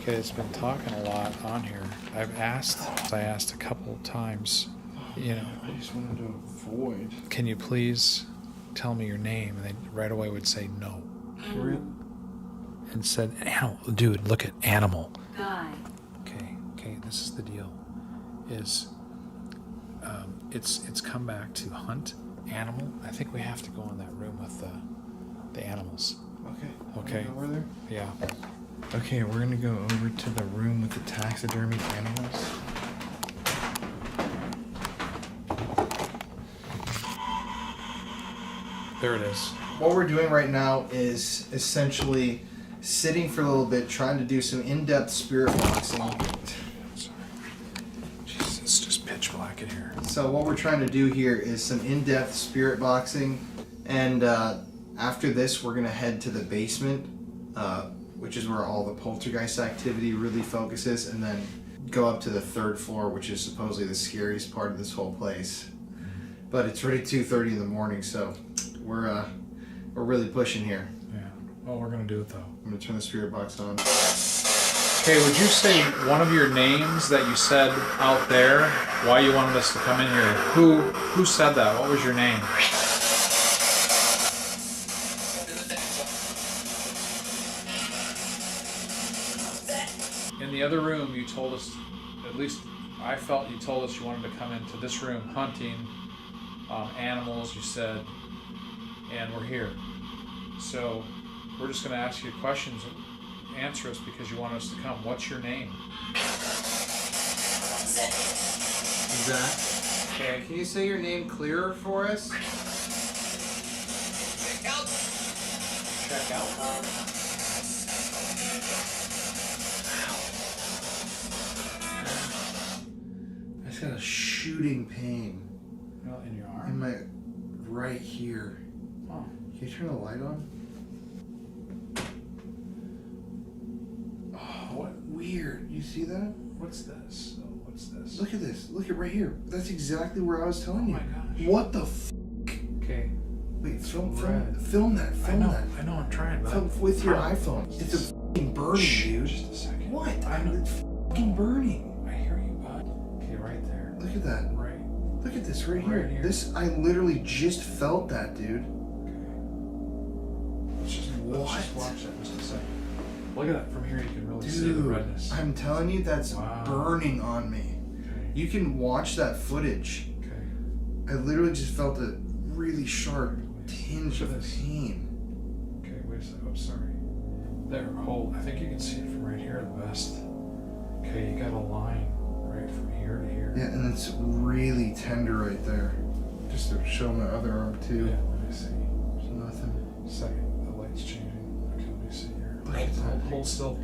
Okay, it's been talking a lot on here. I asked a couple of times, you know, I just wanted to avoid. can you please tell me your name? And they right away would say no. And said, animal. Dude, look at animal. Guy. Okay, this is the deal. Is it's come back to hunt animal. I think we have to go in that room with the animals. Okay. Over there? Yeah. Okay, we're gonna go over to the room with the taxidermy animals. There it is. What we're doing right now is essentially sitting for a little bit, trying to do some in-depth spirit boxing. Sorry. Jeez, it's just pitch black in here. So what we're trying to do here is some in-depth spirit boxing, and after this we're gonna head to the basement, which is where all the poltergeist activity really focuses, and then go up to the 3rd floor, which is supposedly the scariest part of this whole place. But it's already 2:30 in the morning, so we're really pushing here. Yeah. Well, we're gonna do it though. I'm gonna turn the spirit box on. Okay, would you say one of your names that you said out there, why you wanted us to come in here? Who said that? What was your name? In the other room, you told us, at least I felt you told us you wanted to come into this room hunting animals, you said, and we're here. So we're just going to ask you questions. Answer us because you want us to come. What's your name? Zach. Okay, can you say your name clearer for us? Check out. I just got a shooting pain No, in your in arm. my right here. Oh. Can you turn the light on? Oh, what weird. You see that? What's this? Oh, what's this? Look at this. Look at right here. That's exactly where I was telling you. Oh my gosh. What the f? Okay. Wait, film Red. that. I Film know. that. I know. I'm trying. But Film with your iPhone. It's a f***ing burning, dude. Just a second. What? I know. It's f***ing burning. I hear you, bud. Okay, right there. Look at that. Right. Look at this right Right here. here. This, I literally just felt that, dude. Let's just watch that just a second. Look at that. From here, you can really see the Dude, redness. I'm telling you, that's Wow. burning on me. Okay. You can watch that footage. Okay. I literally just felt a really sharp tinge Look of at this. pain. Okay, wait a second. I'm sorry. There, hold. I think you can see it from right here the best. Okay, you got a line right from here to here. Yeah, and it's really tender right there. Just to show my other arm too. Yeah, let me see. There's nothing. Second, the light's changing. Okay, let me see here. Look at that. Hold still.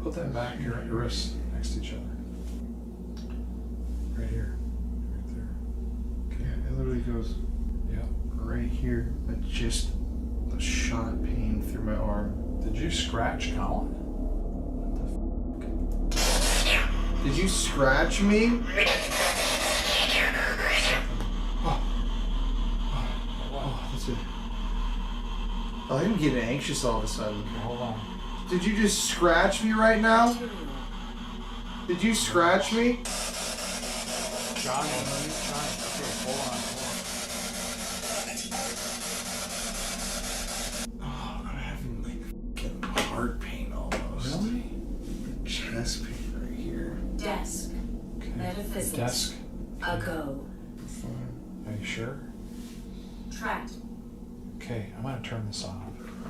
Put that back, your wrists next to each other. Right here. Right there. Okay. Yeah, it literally goes Yeah. right here. But just a shot of pain through my arm. Did you scratch Colin? Did you scratch me? Oh, that's it. Oh, I'm getting anxious all of a sudden. Hold on. Did you just scratch me right now? Did you scratch me? Johnny, okay, hold on. Oh, I'm having like fucking heart pain almost. Really? Chest pain right here. Desk. Okay. Metaphysics. Desk. A go. Are you sure? Track. Okay, I'm gonna turn this off.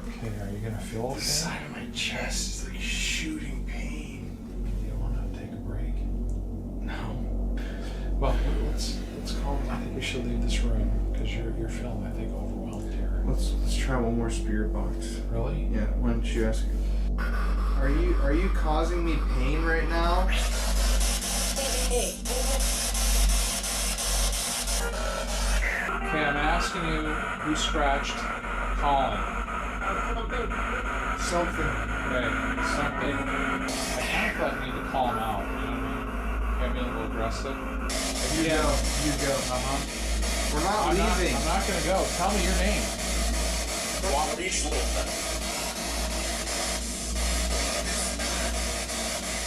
Okay, are you gonna feel okay? The side of my chest is like shooting pain. Do you wanna take a break? No. Well, let's call it. I think we should leave this room because you're feeling, I think, overwhelmed here. Let's try one more spirit box. Really? Yeah, why don't you ask? Are you causing me pain right now? Okay, I'm asking you who scratched Colin. Something. Okay, something. I kind of thought I need to call him out, you know what I mean? Got me a little aggressive. You go. You go. We're not leaving. I'm not gonna go. Tell me your name.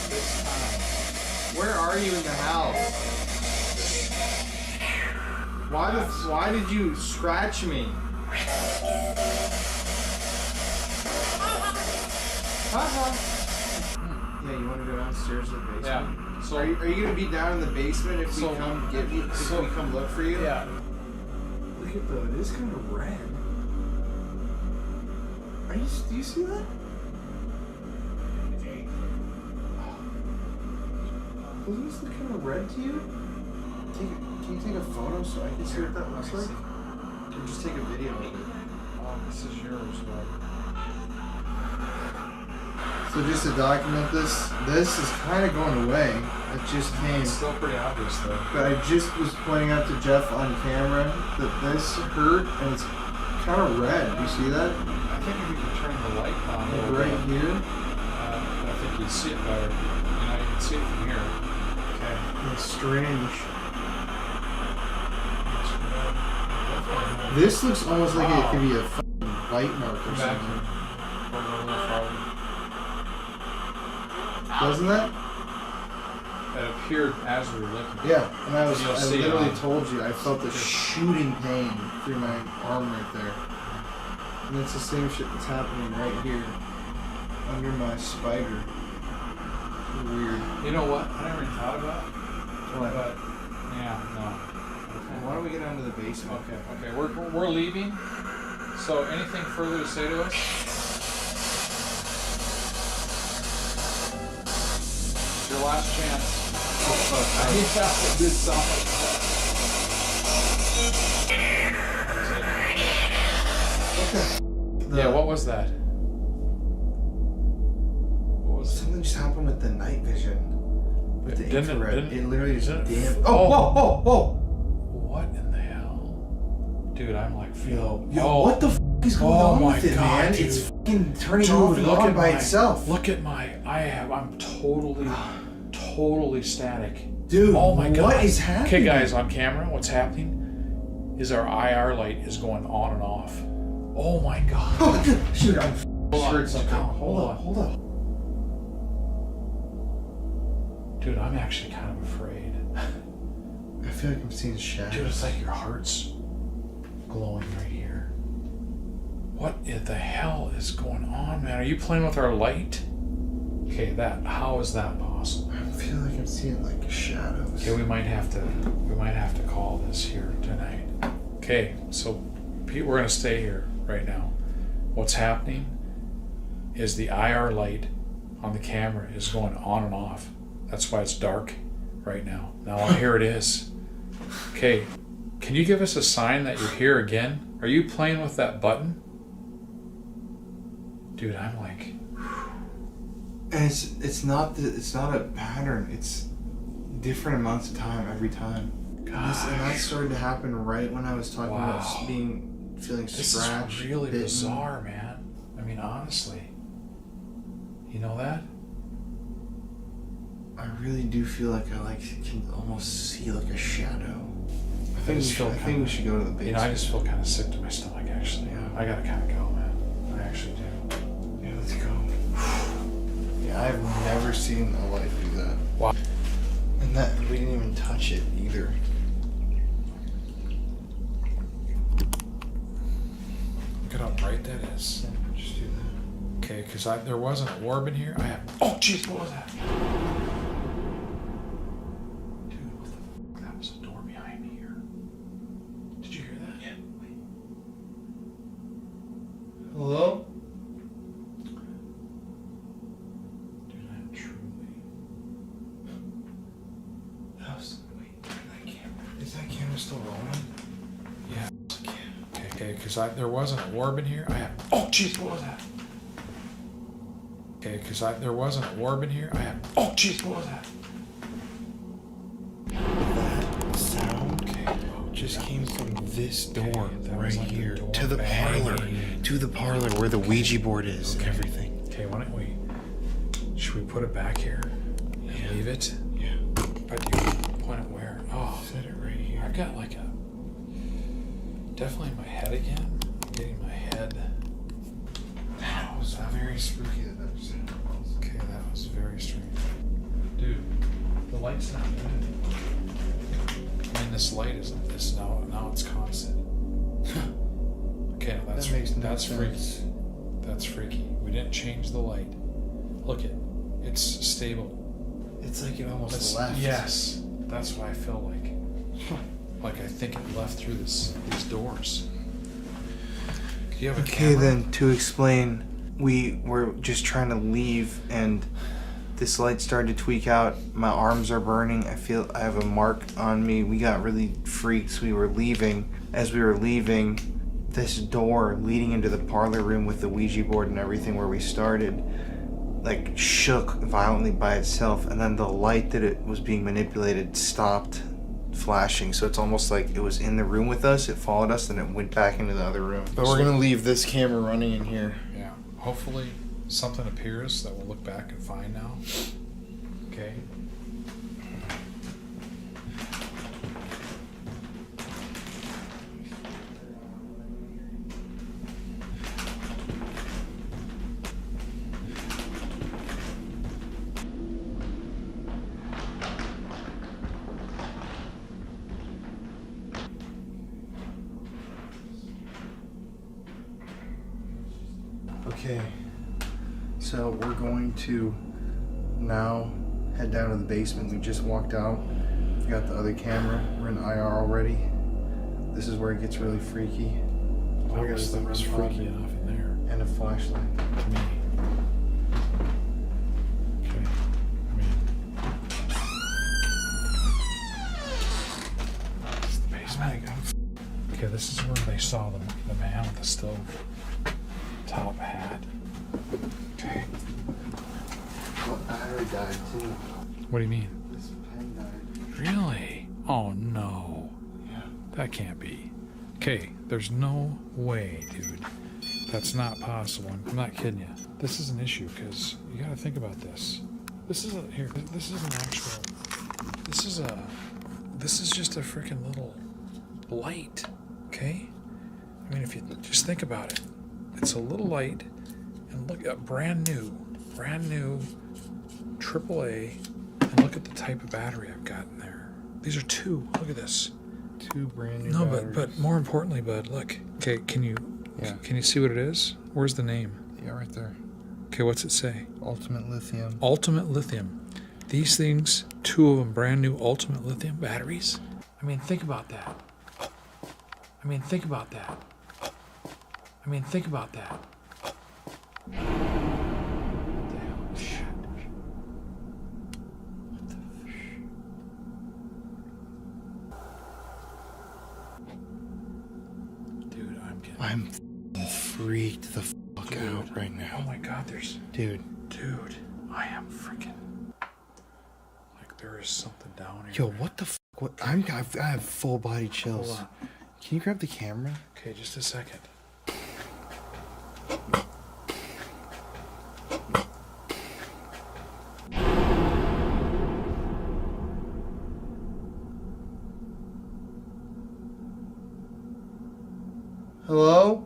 This time. Where are you in the house? Why did you scratch me? Yeah, you want to go downstairs to the basement? Yeah. So Are you gonna be down in the basement if we come get you? If we come look for you? yeah. Look at though, it is kind of red. Do you see that? Doesn't this look kind of red to you? Can you take a photo so I can see what that looks like? Or just take a video of it? This is yours, but So just to document this is kind of going away. It just came. it's still pretty obvious though. But I just was pointing out to Jeff on camera that this hurt and it's kind of red. You see that? I think if you could turn the light on a Like little right bit, here. I think you'd see it better. You know, you can see it from here. Okay. It's strange. This looks almost like it could be a fucking bite mark or Come back something. here. Hold it a little farther. Doesn't that? It appeared as we were looking. Yeah, and I You'll see, literally told you I felt the shooting pain through my arm right there. And it's the same shit that's happening right here under my spider. Weird. You know what? I never even thought about it. What? But yeah, no. Why don't we get down to the basement? Okay. We're leaving. So anything further to say to us? It's your last chance. I hate that this song. Yeah, what was that? What was it? Something just happened with the night vision. With the Didn't it- infrared. didn't- It literally just didn't- dimmed. Oh. Whoa! What in the hell? Dude, I'm like feeling. Yo, what the f is going on my with it, God, man? dude. It's fucking turning Dude, off and look on at by my- itself. Look at I'm totally static. Dude, Oh my God. what is happening? Okay, guys, on camera, what's happening is our IR light is going on and off. Oh my God. Shoot, I'm Hold on, heard something. hold on. Hold on. Dude, I'm actually kind of afraid. I feel like I'm seeing shadows. Dude, it's like your heart's glowing right here. What in the hell is going on, man? Are you playing with our light? Okay, how is that possible? I feel like I'm seeing like shadows. Okay, we might have to call this here tonight. Okay, so Pete, we're gonna stay here right now. What's happening is the IR light on the camera is going on and off. That's why it's dark right now. Now here it is. Okay, can you give us a sign that you're here again? Are you playing with that button? Dude, I'm like, And it's not a pattern. It's different amounts of time every time. And that started to happen right when I was talking about feeling scratched. This is really bitten. bizarre, man. I mean, honestly. You know that? I really do feel like I can almost see like a shadow. I think we should go to the basement. You know, I just feel kind of sick to my stomach, actually. Yeah. I gotta kind of go, man. I actually do. Yeah, let's go. Yeah, I've never seen a light do that. Wow. And that we didn't even touch it either. Look at how bright that is. Just do that. Okay, because there wasn't an orb in here. Oh, jeez, what was that? Dude, what the fuck? That was a door behind me here. Did you hear that? Yeah. Wait. Hello? Dude, I'm truly. Is that camera still rolling? Yeah. Okay, because there wasn't an orb in here. Oh, jeez, what was that? Okay, because there wasn't an orb in here. Oh, jeez, what was that? That sound just came from this door right here to the parlor. To the parlor where the Ouija board is. Okay. Everything. Okay, why don't we? Should we put it back here and leave it? Yeah. But you point it where? Oh, Set it right here. I've got like definitely in my head again. I'm getting my head. That was very spooky. Okay, that was very strange. Dude, the light's not good. I mean, this light isn't. This now it's constant. Okay, now That makes no that's freaky. sense. That's freaky. We didn't change the light. Look it's stable. It's like it almost left. Yes, that's what I feel like. Like I think it left through these doors. Do you have a Okay, camera? then to explain, we were just trying to leave, and this light started to tweak out. My arms are burning. I feel I have a mark on me. We got really freaked. We were leaving. As we were leaving, this door leading into the parlor room with the Ouija board and everything where we started, like shook violently by itself, and then the light that it was being manipulated stopped flashing. So it's almost like it was in the room with us, it followed us, and it went back into the other room. But we're gonna leave this camera running in here. Yeah. Hopefully something appears that we'll look back and find now. Okay. Okay, so we're going to now head down to the basement. We just walked out. We got the other camera. We're in IR already. This is where it gets really freaky. That was freaky enough in there And a flashlight. to me. Okay. I mean, it's the basement. Okay, this is where they saw the man with the stove top hat. Okay. Well, battery died too. What do you mean? This pen died. Really? Oh no. Yeah. That can't be. Okay, there's no way, dude. That's not possible. I'm not kidding you. This is an issue because you got to think about this. This isn't here. This is an actual. This is just a freaking little light. Okay. I mean, if you just think about it, it's a little light, and look at brand new AAA, and look at the type of battery I've got in there. These are two. Look at this. Two brand new No, batteries. but more importantly, bud, look. Okay, can you see what it is? Where's the name? Yeah, right there. Okay, what's it say? Ultimate lithium. Ultimate lithium. These things, two of them, brand new ultimate lithium batteries. I mean, think about that. I mean, think about that. I mean, think about that. What the hell is that? What the Dude, I'm freaked the fuck out right now. Oh my God, there's... Dude. Dude, I am freaking... Like, there is something down here. Yo, what the f? What? I have full body chills. Hold on. Can you grab the camera? Okay, just a second. Hello?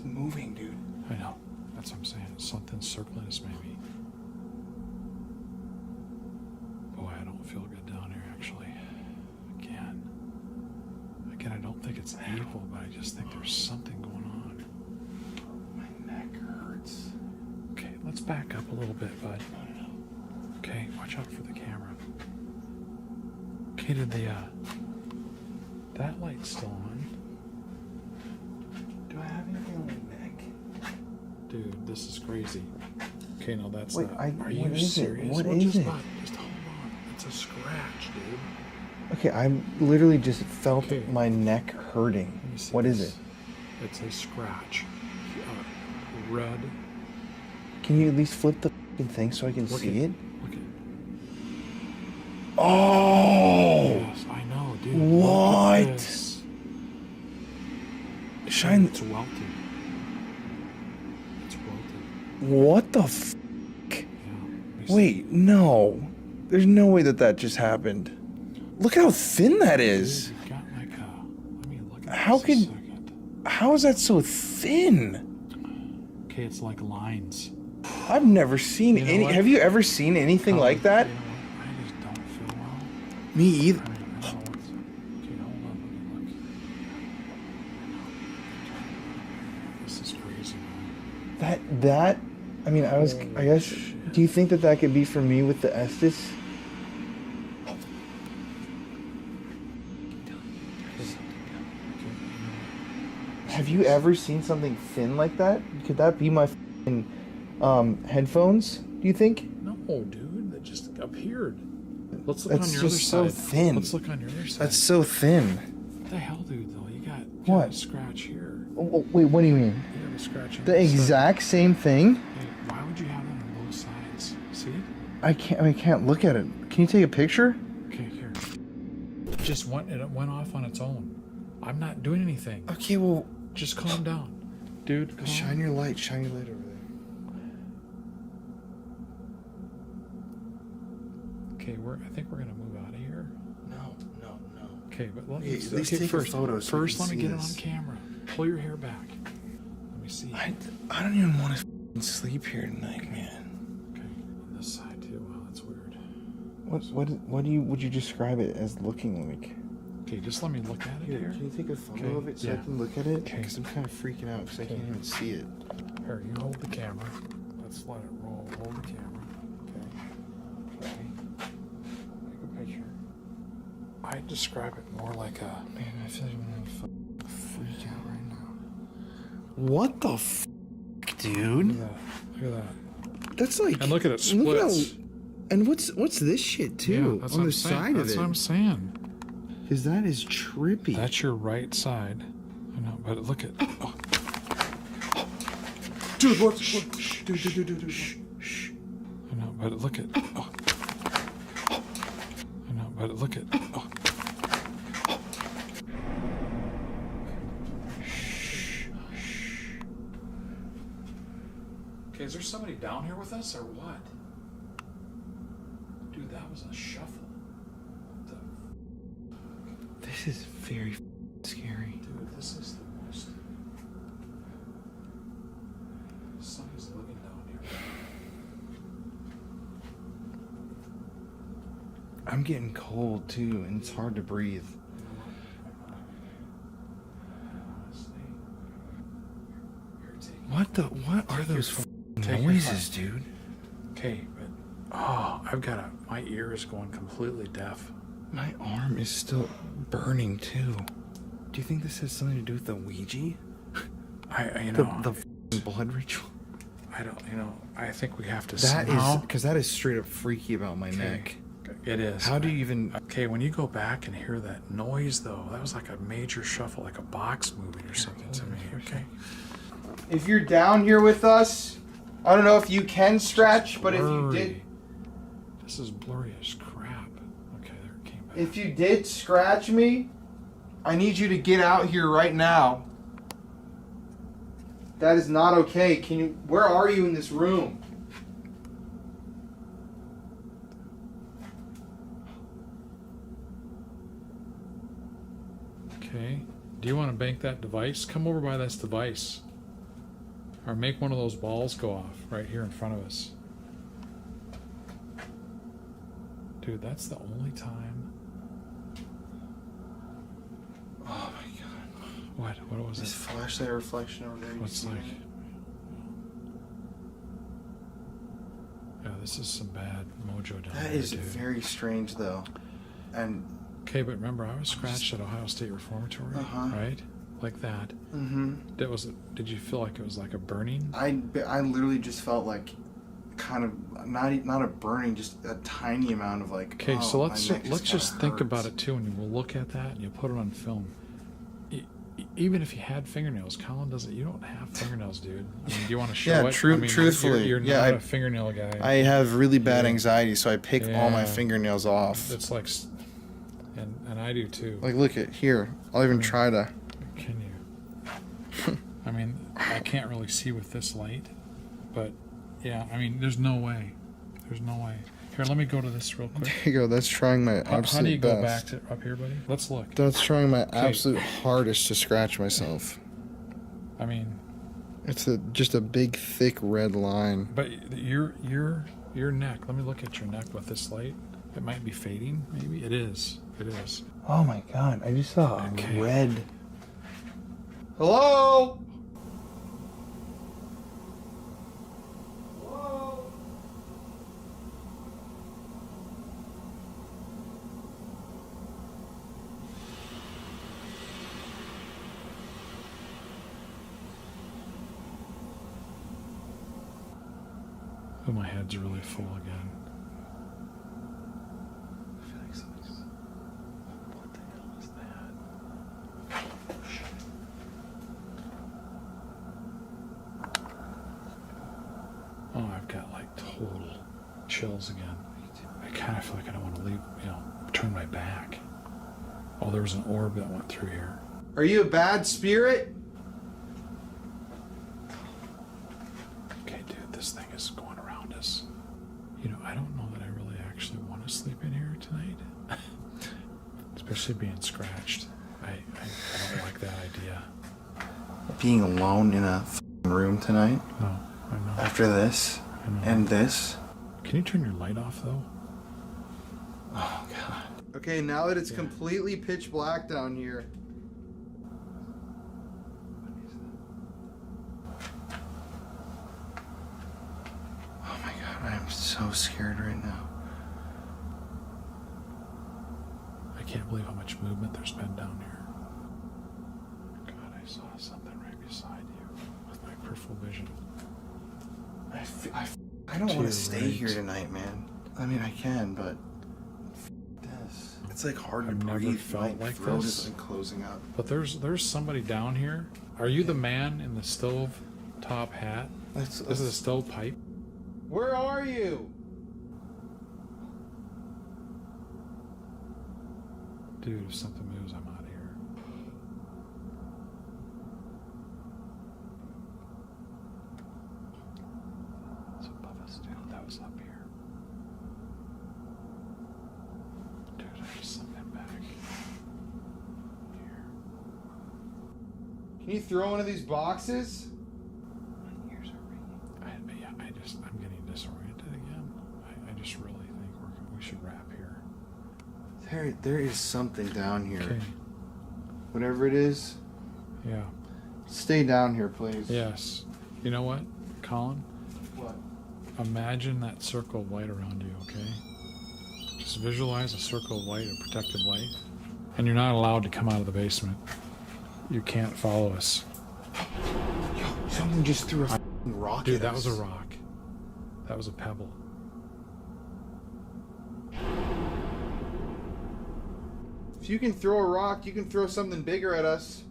Moving, dude. I know. That's what I'm saying. Something's circling us, maybe. Boy, I don't feel good down here, actually. Again, I don't think it's evil, but I just think there's something going on. My neck hurts. Okay, let's back up a little bit, bud. Okay, watch out for the camera. Okay, did the, that light's still on. Do I have anything on my neck? Dude, this is crazy. Okay, no, that's Wait, not. are Are you you serious? What Well, is just it? Not, just hold on. It's a scratch, dude. Okay, I literally just felt Okay. my neck hurting. Let me see What is this. it? It's a scratch. Red. Can you at least flip the fucking thing so I can Look see at, it? Look at. Oh! Yes, I know, dude. What? Look at this. Shine. It's welted. It's welted. What the f? Yeah. let me see. Wait, no. There's no way that just happened. Look how thin that is. Dude, you've got like a. Let me look at How this could- a second. How is that so thin? Okay, it's like lines. I've never seen You know any. what? Have you ever seen anything like that? You know what? I just don't feel well. Me either. I don't know what's. Okay, hold on. Let me look. This is crazy, man. That. I mean, I guess. Shit. Do you think that could be for me with the Estus? Have you ever seen something thin like that? Could that be my f***ing, headphones? Do you think? No, dude, that just appeared. Let's look That's on your other just so side. thin. Let's look on your other side. That's so thin. What the hell, dude? Though you got What? a scratch here. Oh, wait, what do you mean? You have a scratch on The this side. exact same thing? Hey, why would you have that on both sides? See it? I can't look at it. Can you take a picture? Okay, here. Just went. It went off on its own. I'm not doing anything. Okay, well, Just calm down, dude. Calm. shine your light over there. Okay, I think we're gonna move out of here. No. Okay, but let me Okay, at least take a first. photo so we First, can let me see get it this. on camera. Pull your hair back. Let me see. I don't even want to sleep here tonight, man. Okay, on this side too. Wow, that's weird. Would you describe it as looking like? Okay, just let me look at it here. Can you take a photo Okay, of it so I yeah. can look at it? Okay. Because I'm kind of freaking out because I can't even see it. Here, you hold the camera. Let's let it roll. Hold the camera. Okay. Okay. Take a picture. I describe it more like a. Man, I feel like I'm gonna freak out right now. What the f, dude? Look at that. Look at that. That's like. And look at it look at splits. how- and what's this shit too? that's on what the I'm saying. side That's of what I'm it? saying. Because that is trippy. That's your right side. I know, but look at. Oh. Dude, what? Dude. Shh. I know, but look at. Oh. I know, but look at. Oh. Okay, is there somebody down here with us or what? Dude, that was a shuffle. What the This is very scary. Dude, this is the most. Somebody's living down here. I'm getting cold too, and it's hard to breathe. What are those Take your noises, dude? Okay, but my ear is going completely deaf. My arm is still burning too. Do you think this has something to do with the Ouija? The blood ritual. I think we have to That somehow. is because that is straight up freaky about my neck. It is. How do you even? Okay, when you go back and hear that noise, though, that was like a major shuffle, like a box moving or something to me. Okay. If you're down here with us, I don't know if you can scratch, but if you Blurry. did, This is blurry as crap. Okay, there it came back. if you did scratch me, I need you to get out here right now. That is not okay. Can you? Where are you in this room? Okay. Do you want to bank that device? Come over by this device. Or make one of those balls go off right here in front of us. Dude, that's the only time. Oh my god. What was This it? flashlight reflection over there. What's like? Yeah, this is some bad mojo down there. That is dude. very strange though. And Okay, but remember, I was scratched at Ohio State Reformatory, right? Like that. mm-hmm. Did you feel like it was like a burning? I literally just felt like kind of not a burning, just a tiny amount of like. Okay, oh, so my let's neck just kinda think hurts. about it too, and we'll look at that and you put it on film. Even if you had fingernails, Colin doesn't. You don't have fingernails, dude. I mean, do you want to show Yeah, it? truthfully, you're yeah, not a fingernail guy. I have really bad anxiety, so I pick all my Yeah. fingernails off. It's like, and I do too. Like, look at here. I'll even try to. Can you? I mean, I can't really see with this light, but yeah, I mean, there's no way. There's no way. Here, let me go to this real quick. There you go. That's trying my absolute How do you go best. back to up here, buddy? Let's look. That's trying my absolute hardest to scratch myself. I mean, It's just a big, thick red line. but your neck. Let me look at your neck with this light. It might be fading. Maybe it is. It is. Oh my god! I just saw Okay. red. Hello. Oh, my head's really full again. I feel like something's. What the hell is that? Oh, I've got like total chills again. I kind of feel like I don't want to leave. Turn my back. Oh, there was an orb that went through here. Are you a bad spirit? Okay, dude, this thing is going around us. I don't know that I really actually want to sleep in here tonight. Especially being scratched. I don't like that idea. Being alone in a room tonight No, I know. after this I know. and this. Can you turn your light off, though? Oh god. Okay, now that it's completely pitch black down here. Oh my god, I am so scared right now. I can't believe how much movement there's been down here. God, I saw something right beside you with my peripheral vision. I don't To want your to stay right. here tonight, man. I mean, I can, but this. It's like hard I've to never breathe. felt My like throat this. is like closing up. But there's somebody down here. Are you the man in the stove top hat? This is a stove pipe. Where are you? Dude, if something moves, I'm out of here. It's above us, dude. That was up here. Dude, I just something back here. Can you throw one of these boxes? My ears are ringing. I'm getting disoriented again. I just really think we should wrap here. There is something down here. Okay. Whatever it is, Yeah. stay down here, please. Yes. You know what, Colin? What? Imagine that circle of light around you, okay? Just visualize a circle of light, a protective light. And you're not allowed to come out of the basement. You can't follow us. Yo, someone just threw a rock Dude, at that us. was a rock. That was a pebble. If you can throw a rock, you can throw something bigger at us.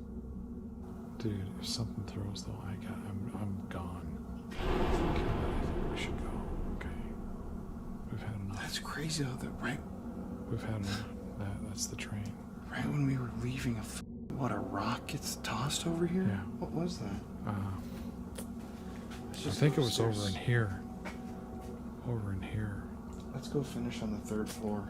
Dude, if something throws though, I'm gone. Okay, I think we should go. Okay. We've had enough. That's crazy though, We've had enough. That's the train. right when we were leaving, a rock gets tossed over here? Yeah. What was that? I think it was over in here. Over in here. Let's go finish on the 3rd floor.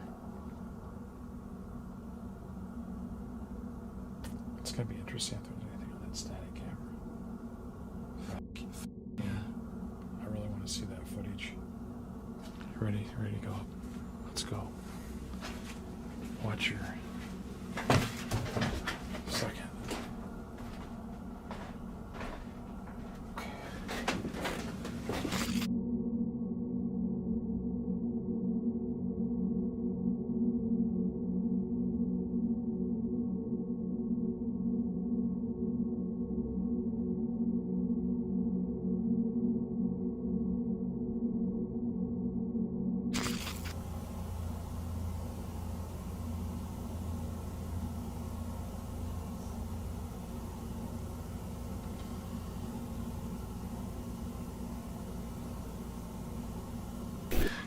It's gonna be interesting if there's anything on that static camera. Yeah. I really want to see that footage. Ready to go up. Let's go. Watch your second.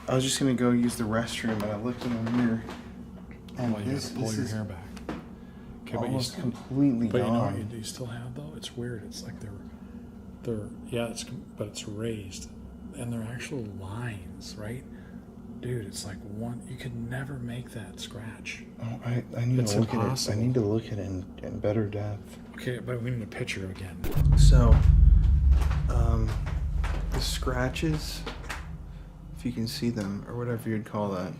I was just gonna go use the restroom, and I looked in the mirror, and Well, you have to pull your hair back. Okay, almost completely But you know gone. what you still have though? It's weird. It's like but it's raised, and they're actual lines, right? Dude, it's like one. You could never make that scratch. Oh, I need It's to look impossible. at it. I need to look at it in better depth. Okay, but we need a picture again. So, the scratches, if you can see them, or whatever you'd call that,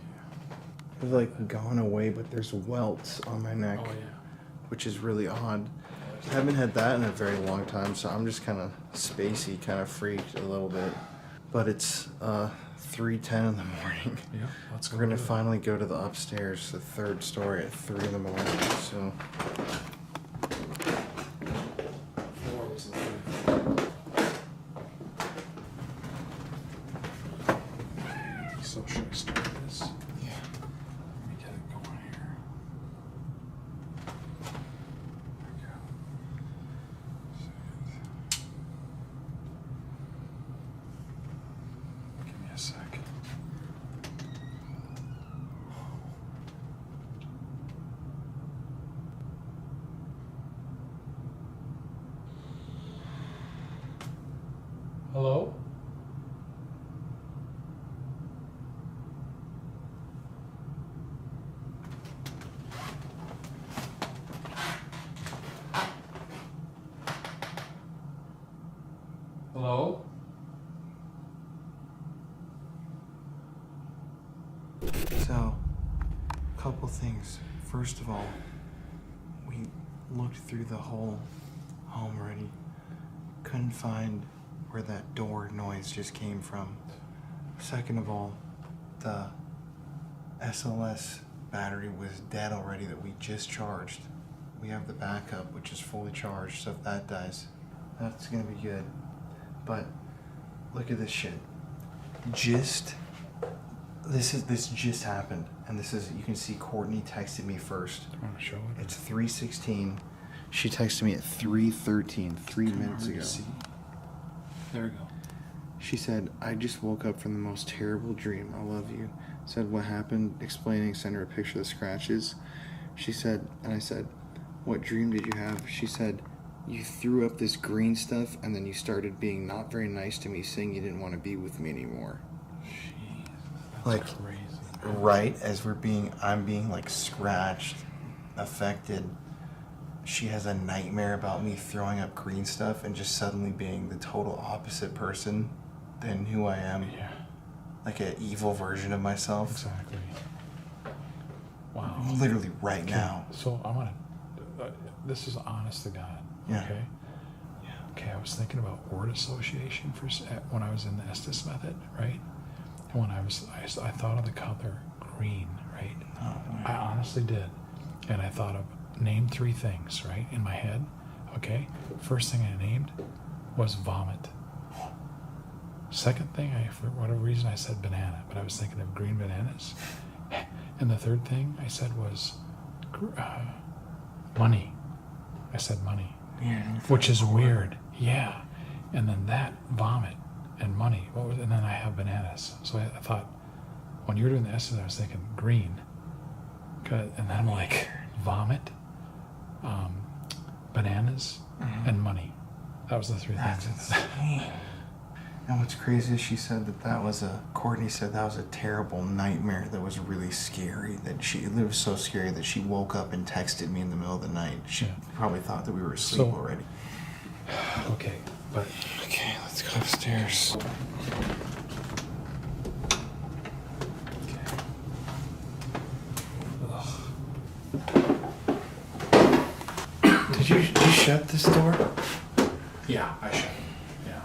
have like gone away, but there's welts on my neck, Oh yeah. which is really odd. I haven't had that in a very long time, so I'm just kind of spacey, kind of freaked a little bit. But it's 3:10 in the morning. Yeah, let's go. We're gonna do it. finally go to the upstairs, the 3rd story at 3 in the morning. So. Four was the third. So should I start this? Yeah. Let me get it going here. There we go. Give me a sec. Hello? Hello? So, a couple things. First of all, we looked through the whole home already. Couldn't find where that door noise just came from. Second of all, the SLS battery was dead already that we just charged. We have the backup, which is fully charged, so if that dies, that's gonna be good. But look at this shit. This just happened, and this is, you can see Courtney texted me first. Do you want to show it? It's 3:16. She texted me at 3:13, 3 minutes Hard to ago. see. There we go. She said, I just woke up from the most terrible dream. I love you. Said, what happened? Explaining, sent her a picture of the scratches. She said, and I said, what dream did you have? She said, you threw up this green stuff, and then you started being not very nice to me, saying you didn't want to be with me anymore. Jeez, that's Like, crazy. right as I'm being like scratched, affected, she has a nightmare about me throwing up green stuff and just suddenly being the total opposite person than who I am. Yeah, Like an evil version of myself. exactly. Wow. Literally right now. So I'm gonna. This is honest to God. Yeah. Okay. Okay, I was thinking about word association when I was in the Estus method, right? And when I thought of the color green, right? Oh, I honestly did. And I thought of, name 3 things, right, in my head. Okay? First thing I named was vomit. Second thing, for whatever reason, I said banana, but I was thinking of green bananas. And the third thing I said was money. I said money. Yeah, Which is weird. Yeah. And then that, vomit, and money. And then I have bananas. So I thought, when you were doing the S's, I was thinking green. And then I'm like, vomit, bananas, and money. That was the 3 That's things. insane. And what's crazy is Courtney said that was a terrible nightmare that was really scary. It was so scary that she woke up and texted me in the middle of the night. She probably thought that we were asleep already. Okay, but... Okay, let's go upstairs. Did you shut this door? Yeah, I should. Yeah.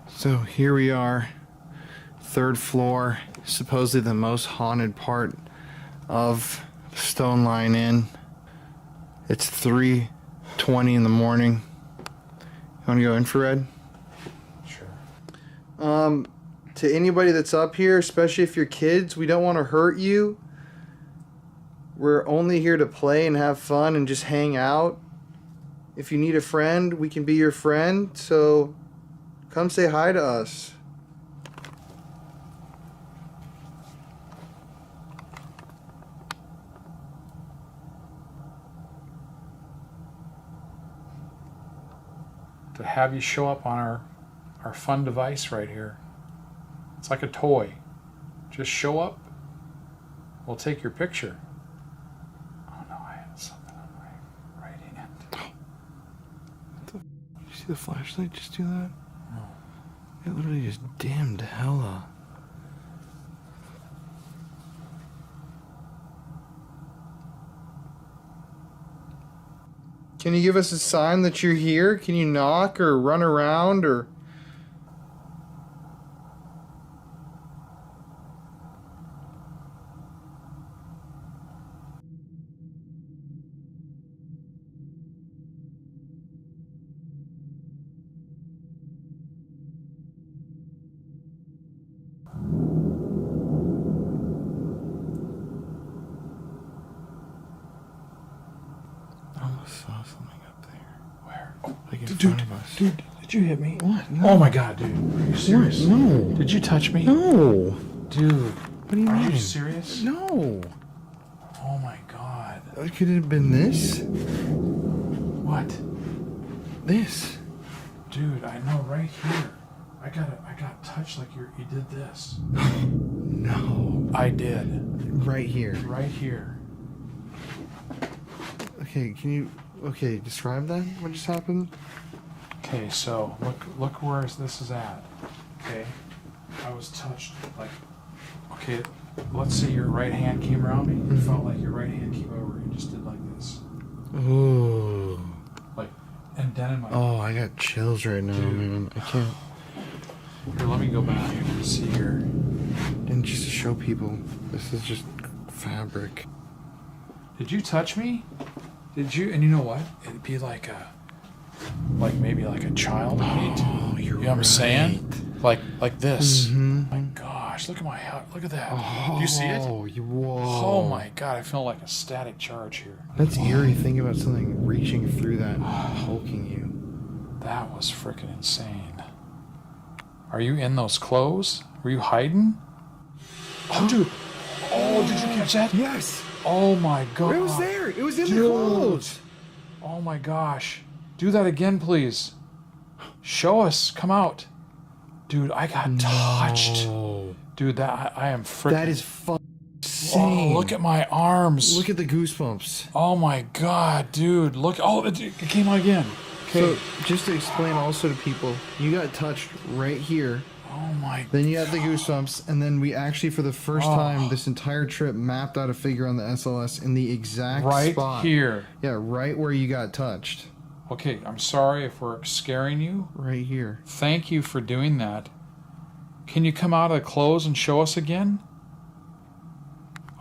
So here we are, 3rd floor, supposedly the most haunted part of Stone Line Inn. It's 3:20 in the morning. You want to go infrared? Sure. To anybody that's up here, especially if you're kids, we don't want to hurt you. We're only here to play and have fun and just hang out. If you need a friend, we can be your friend. So come say hi to us. To have you show up on our fun device right here. It's like a toy. Just show up. We'll take your picture. Oh no, I had something on my right hand. Did you see the flashlight just do that? No. It literally just dimmed hella. Can you give us a sign that you're here? Can you knock or run around or... I almost saw something up there. Where? Like in Dude, front of us. dude, did you hit me? What? No. Oh my god, dude. Are you serious? What? No. Did you touch me? No. Dude. What do you Are mean? you serious? No. Oh my god. Could it have been this? What? This. Dude, I know right here. I got touched like you did this. No. I did. Right here. Right here. Okay, describe that? What just happened? Okay, so look where this is at. Okay, I was touched like. Okay, let's say your right hand came around me. It felt like your right hand came over and just did like this. Ooh. Like, and then in my. Oh, I got chills right now, man. I can't. Here, let me go back and see here. And just to show people, this is just fabric. Did you touch me? Did you? And you know what? It'd be like maybe like a child. Oh, you're you know what I'm saying? Like this. Mhm. My gosh, look at my hat. Look at that. Do you see it? Whoa. Oh my god, I feel like a static charge here. That's eerie. Think about something reaching through that, poking you. That was freaking insane. Are you in those clothes? Were you hiding? Oh, dude. Oh, did you catch that? Yes. Oh my god. It was there. It was in the Dude. clothes. Oh my gosh. Do that again, please. Show us. Come out. Dude, I got touched. Dude, I am freaking... That is insane. Oh, look at my arms. Look at the goosebumps. Oh my god, dude. Look. Oh, it came out again. Okay. So, just to explain also to people, you got touched right here. Oh my. Then you had the goosebumps, and then we actually, for the first time this entire trip, mapped out a figure on the SLS in the exact spot. Right here. Yeah, right where you got touched. Okay, I'm sorry if we're scaring you. Right here. Thank you for doing that. Can you come out of the clothes and show us again?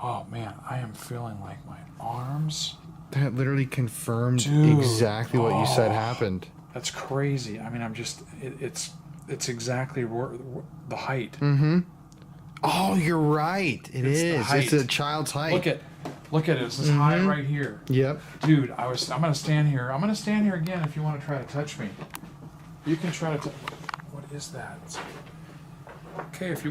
Oh man, I am feeling like my arms. That literally confirmed Dude. exactly what you said happened. That's crazy. I mean, I'm just, it's exactly the height. Mm-hmm. Oh, you're right. It's the height. It's a child's height. Look at it. It's this high right here. Yep. Dude, I'm gonna stand here. I'm gonna stand here again if you want to try to touch me. You can try to. What is that? Okay, if you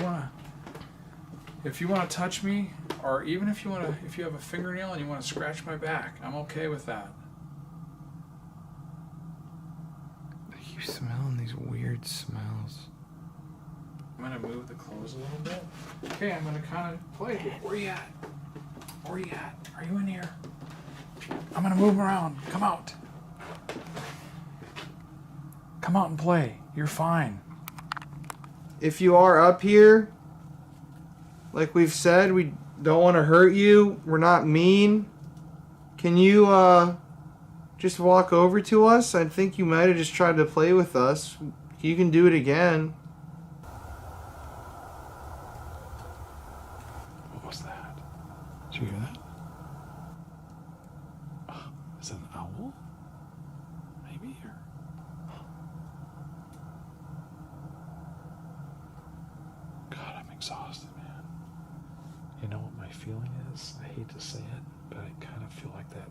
wanna touch me, or even if you have a fingernail and you wanna scratch my back, I'm okay with that. I keep smelling these weird smells. I'm gonna move the clothes a little bit. Okay, I'm gonna kind of play. Where you at? Where you at? Are you in here? I'm gonna move around. Come out. Come out and play. You're fine. If you are up here, like we've said, we don't want to hurt you. We're not mean. Can you just walk over to us? I think you might have just tried to play with us. You can do it again. What was that? Did you hear that? Is that an owl? Maybe. Or... God, I'm exhausted, man. You know what my feeling is? I hate to say it, but I kind of feel like that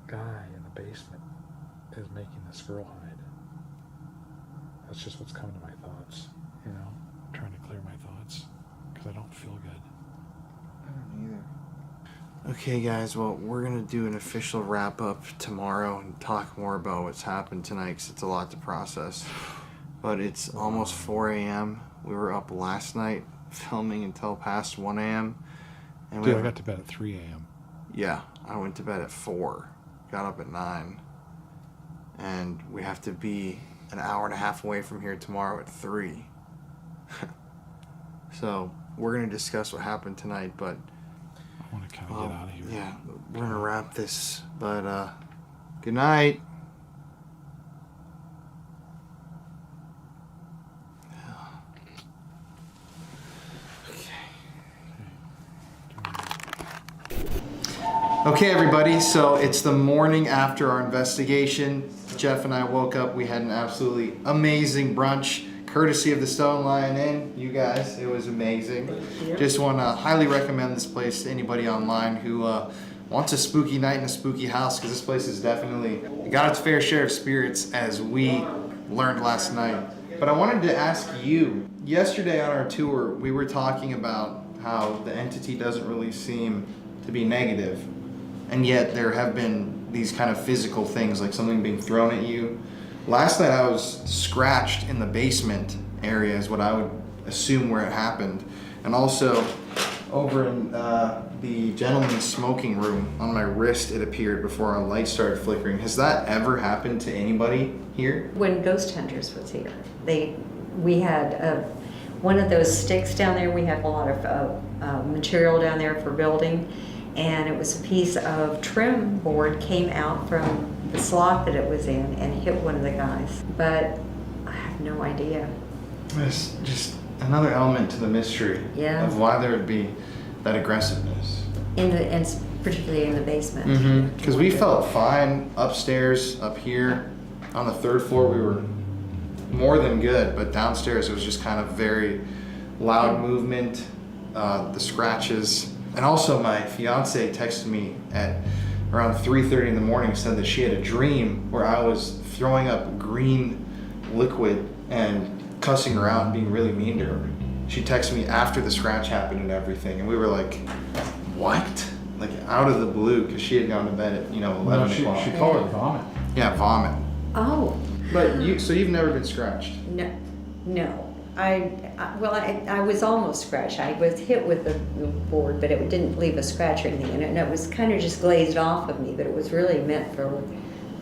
guy in the basement is making this girl hide. That's just what's coming to my thoughts, you know? I'm trying to clear my thoughts because I don't feel good. I don't either. Okay, guys, well, we're going to do an official wrap-up tomorrow and talk more about what's happened tonight because it's a lot to process. But it's almost 4 a.m. We were up last night filming until past 1 a.m. And Dude, I got to bed at 3 a.m. Yeah, I went to bed at 4, got up at 9. And we have to be an hour and a half away from here tomorrow at 3. So we're going to discuss what happened tonight, but I want to kind of get out of here. yeah, we're going to wrap this. But good night. Okay, everybody, so it's the morning after our investigation. Jeff and I woke up. We had an absolutely amazing brunch, courtesy of the Stone Lion Inn. You guys, it was amazing. Just want to highly recommend this place to anybody online who wants a spooky night in a spooky house, because this place is definitely got its fair share of spirits, as we learned last night. But I wanted to ask you, yesterday on our tour, we were talking about how the entity doesn't really seem to be negative. And yet there have been these kind of physical things, like something being thrown at you. Last night I was scratched in the basement area is what I would assume where it happened. And also over in the gentleman's smoking room, on my wrist it appeared before our light started flickering. Has that ever happened to anybody here? When Ghost Hunters was here, we had one of those sticks down there. We have a lot of material down there for building. And it was a piece of trim board came out from the slot that it was in and hit one of the guys. But I have no idea. It's just another element to the mystery of why there would be that aggressiveness. And particularly in the basement. Because we felt fine upstairs, up here. On the 3rd floor we were more than good, but downstairs it was just kind of very loud movement, the scratches. And also my fiance texted me at around 3:30 in the morning, said that she had a dream where I was throwing up green liquid and cussing her out and being really mean to her. She texted me after the scratch happened and everything, and we were like, what? Like out of the blue, because she had gone to bed at 11 o'clock. She called it vomit. Yeah, vomit. Oh. But so you've never been scratched? No. I was almost scratched. I was hit with the board, but it didn't leave a scratch or anything. And it was kind of just glazed off of me, but it was really meant for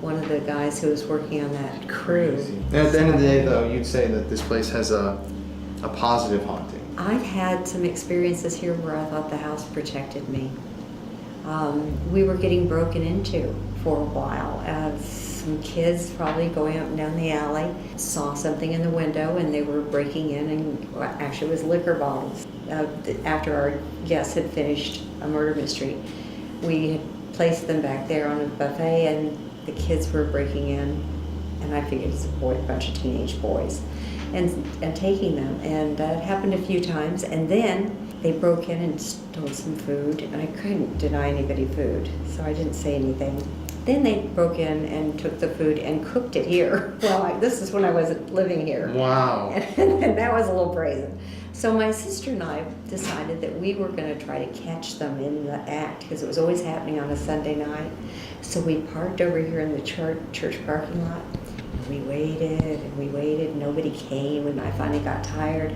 one of the guys who was working on that crew. And at the end of the day, though, you'd say that this place has a a positive haunting? I've had some experiences here where I thought the house protected me. We were getting broken into for a while. Some kids probably going up and down the alley saw something in the window and they were breaking in, and actually it was liquor bottles. After our guests had finished a murder mystery, we had placed them back there on a buffet and the kids were breaking in, and I figured it's a bunch of teenage boys, and taking them. And that happened a few times, and then they broke in and stole some food, and I couldn't deny anybody food, so I didn't say anything. Then they broke in and took the food and cooked it here. Well, this is when I wasn't living here. Wow. And that was a little brazen. So my sister and I decided that we were going to try to catch them in the act, because it was always happening on a Sunday night. So we parked over here in the church parking lot. And we waited. Nobody came, and I finally got tired.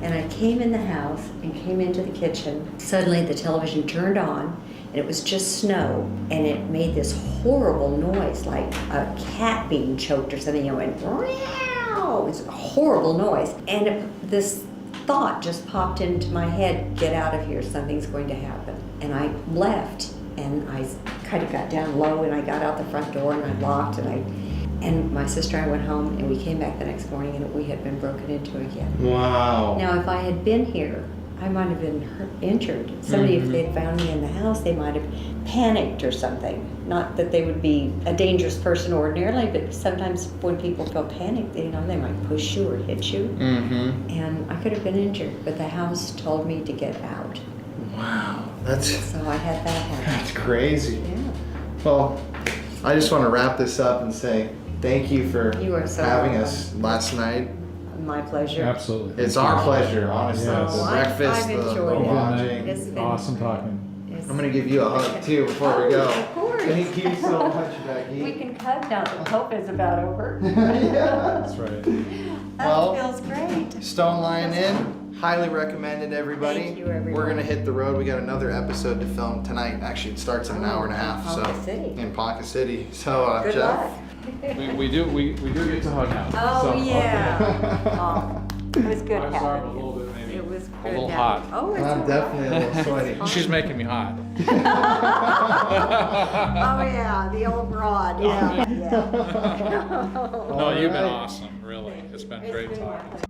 And I came in the house and came into the kitchen. Suddenly the television turned on, and it was just snow, and it made this horrible noise, like a cat being choked or something. It went, meow. It was a horrible noise. And this thought just popped into my head, get out of here, something's going to happen. And I left, and I kind of got down low, and I got out the front door, and I locked, and my sister and I went home, and we came back the next morning, and we had been broken into again. Wow. Now, if I had been here, I might have been injured. Somebody, if they'd found me in the house, they might have panicked or something. Not that they would be a dangerous person ordinarily, but sometimes when people feel panicked, they might push you or hit you. And I could have been injured, but the house told me to get out. Wow. So I had that happen. That's crazy. Yeah. Well, I just want to wrap this up and say thank you for You are so having welcome. us last night. My pleasure. Absolutely. It's our pleasure, honestly. Yes. The Oh, breakfast, I've the enjoyed it. lodging. It's been Awesome talking. I'm going to give you a hug too before we go. Of course. Thank you so much, Becky. We can cut now that Pope is about over. Yeah. That's right. That Well, feels great. Stone Lion Inn, highly recommended, everybody. Thank you, everyone. We're gonna hit the road. We got another episode to film tonight. Actually, it starts in an hour and a half. Pocket City. In Pocket City. So, Good Jeff. luck. We do get to hug now. Oh, So, yeah. It was good I'm sorry, having a little you. bit maybe It was a good little having- hot. Oh, it's I'm definitely a little sweaty. She's making me hot. Oh, yeah, the old rod, yeah. No, you've been awesome, really. It's been great talking.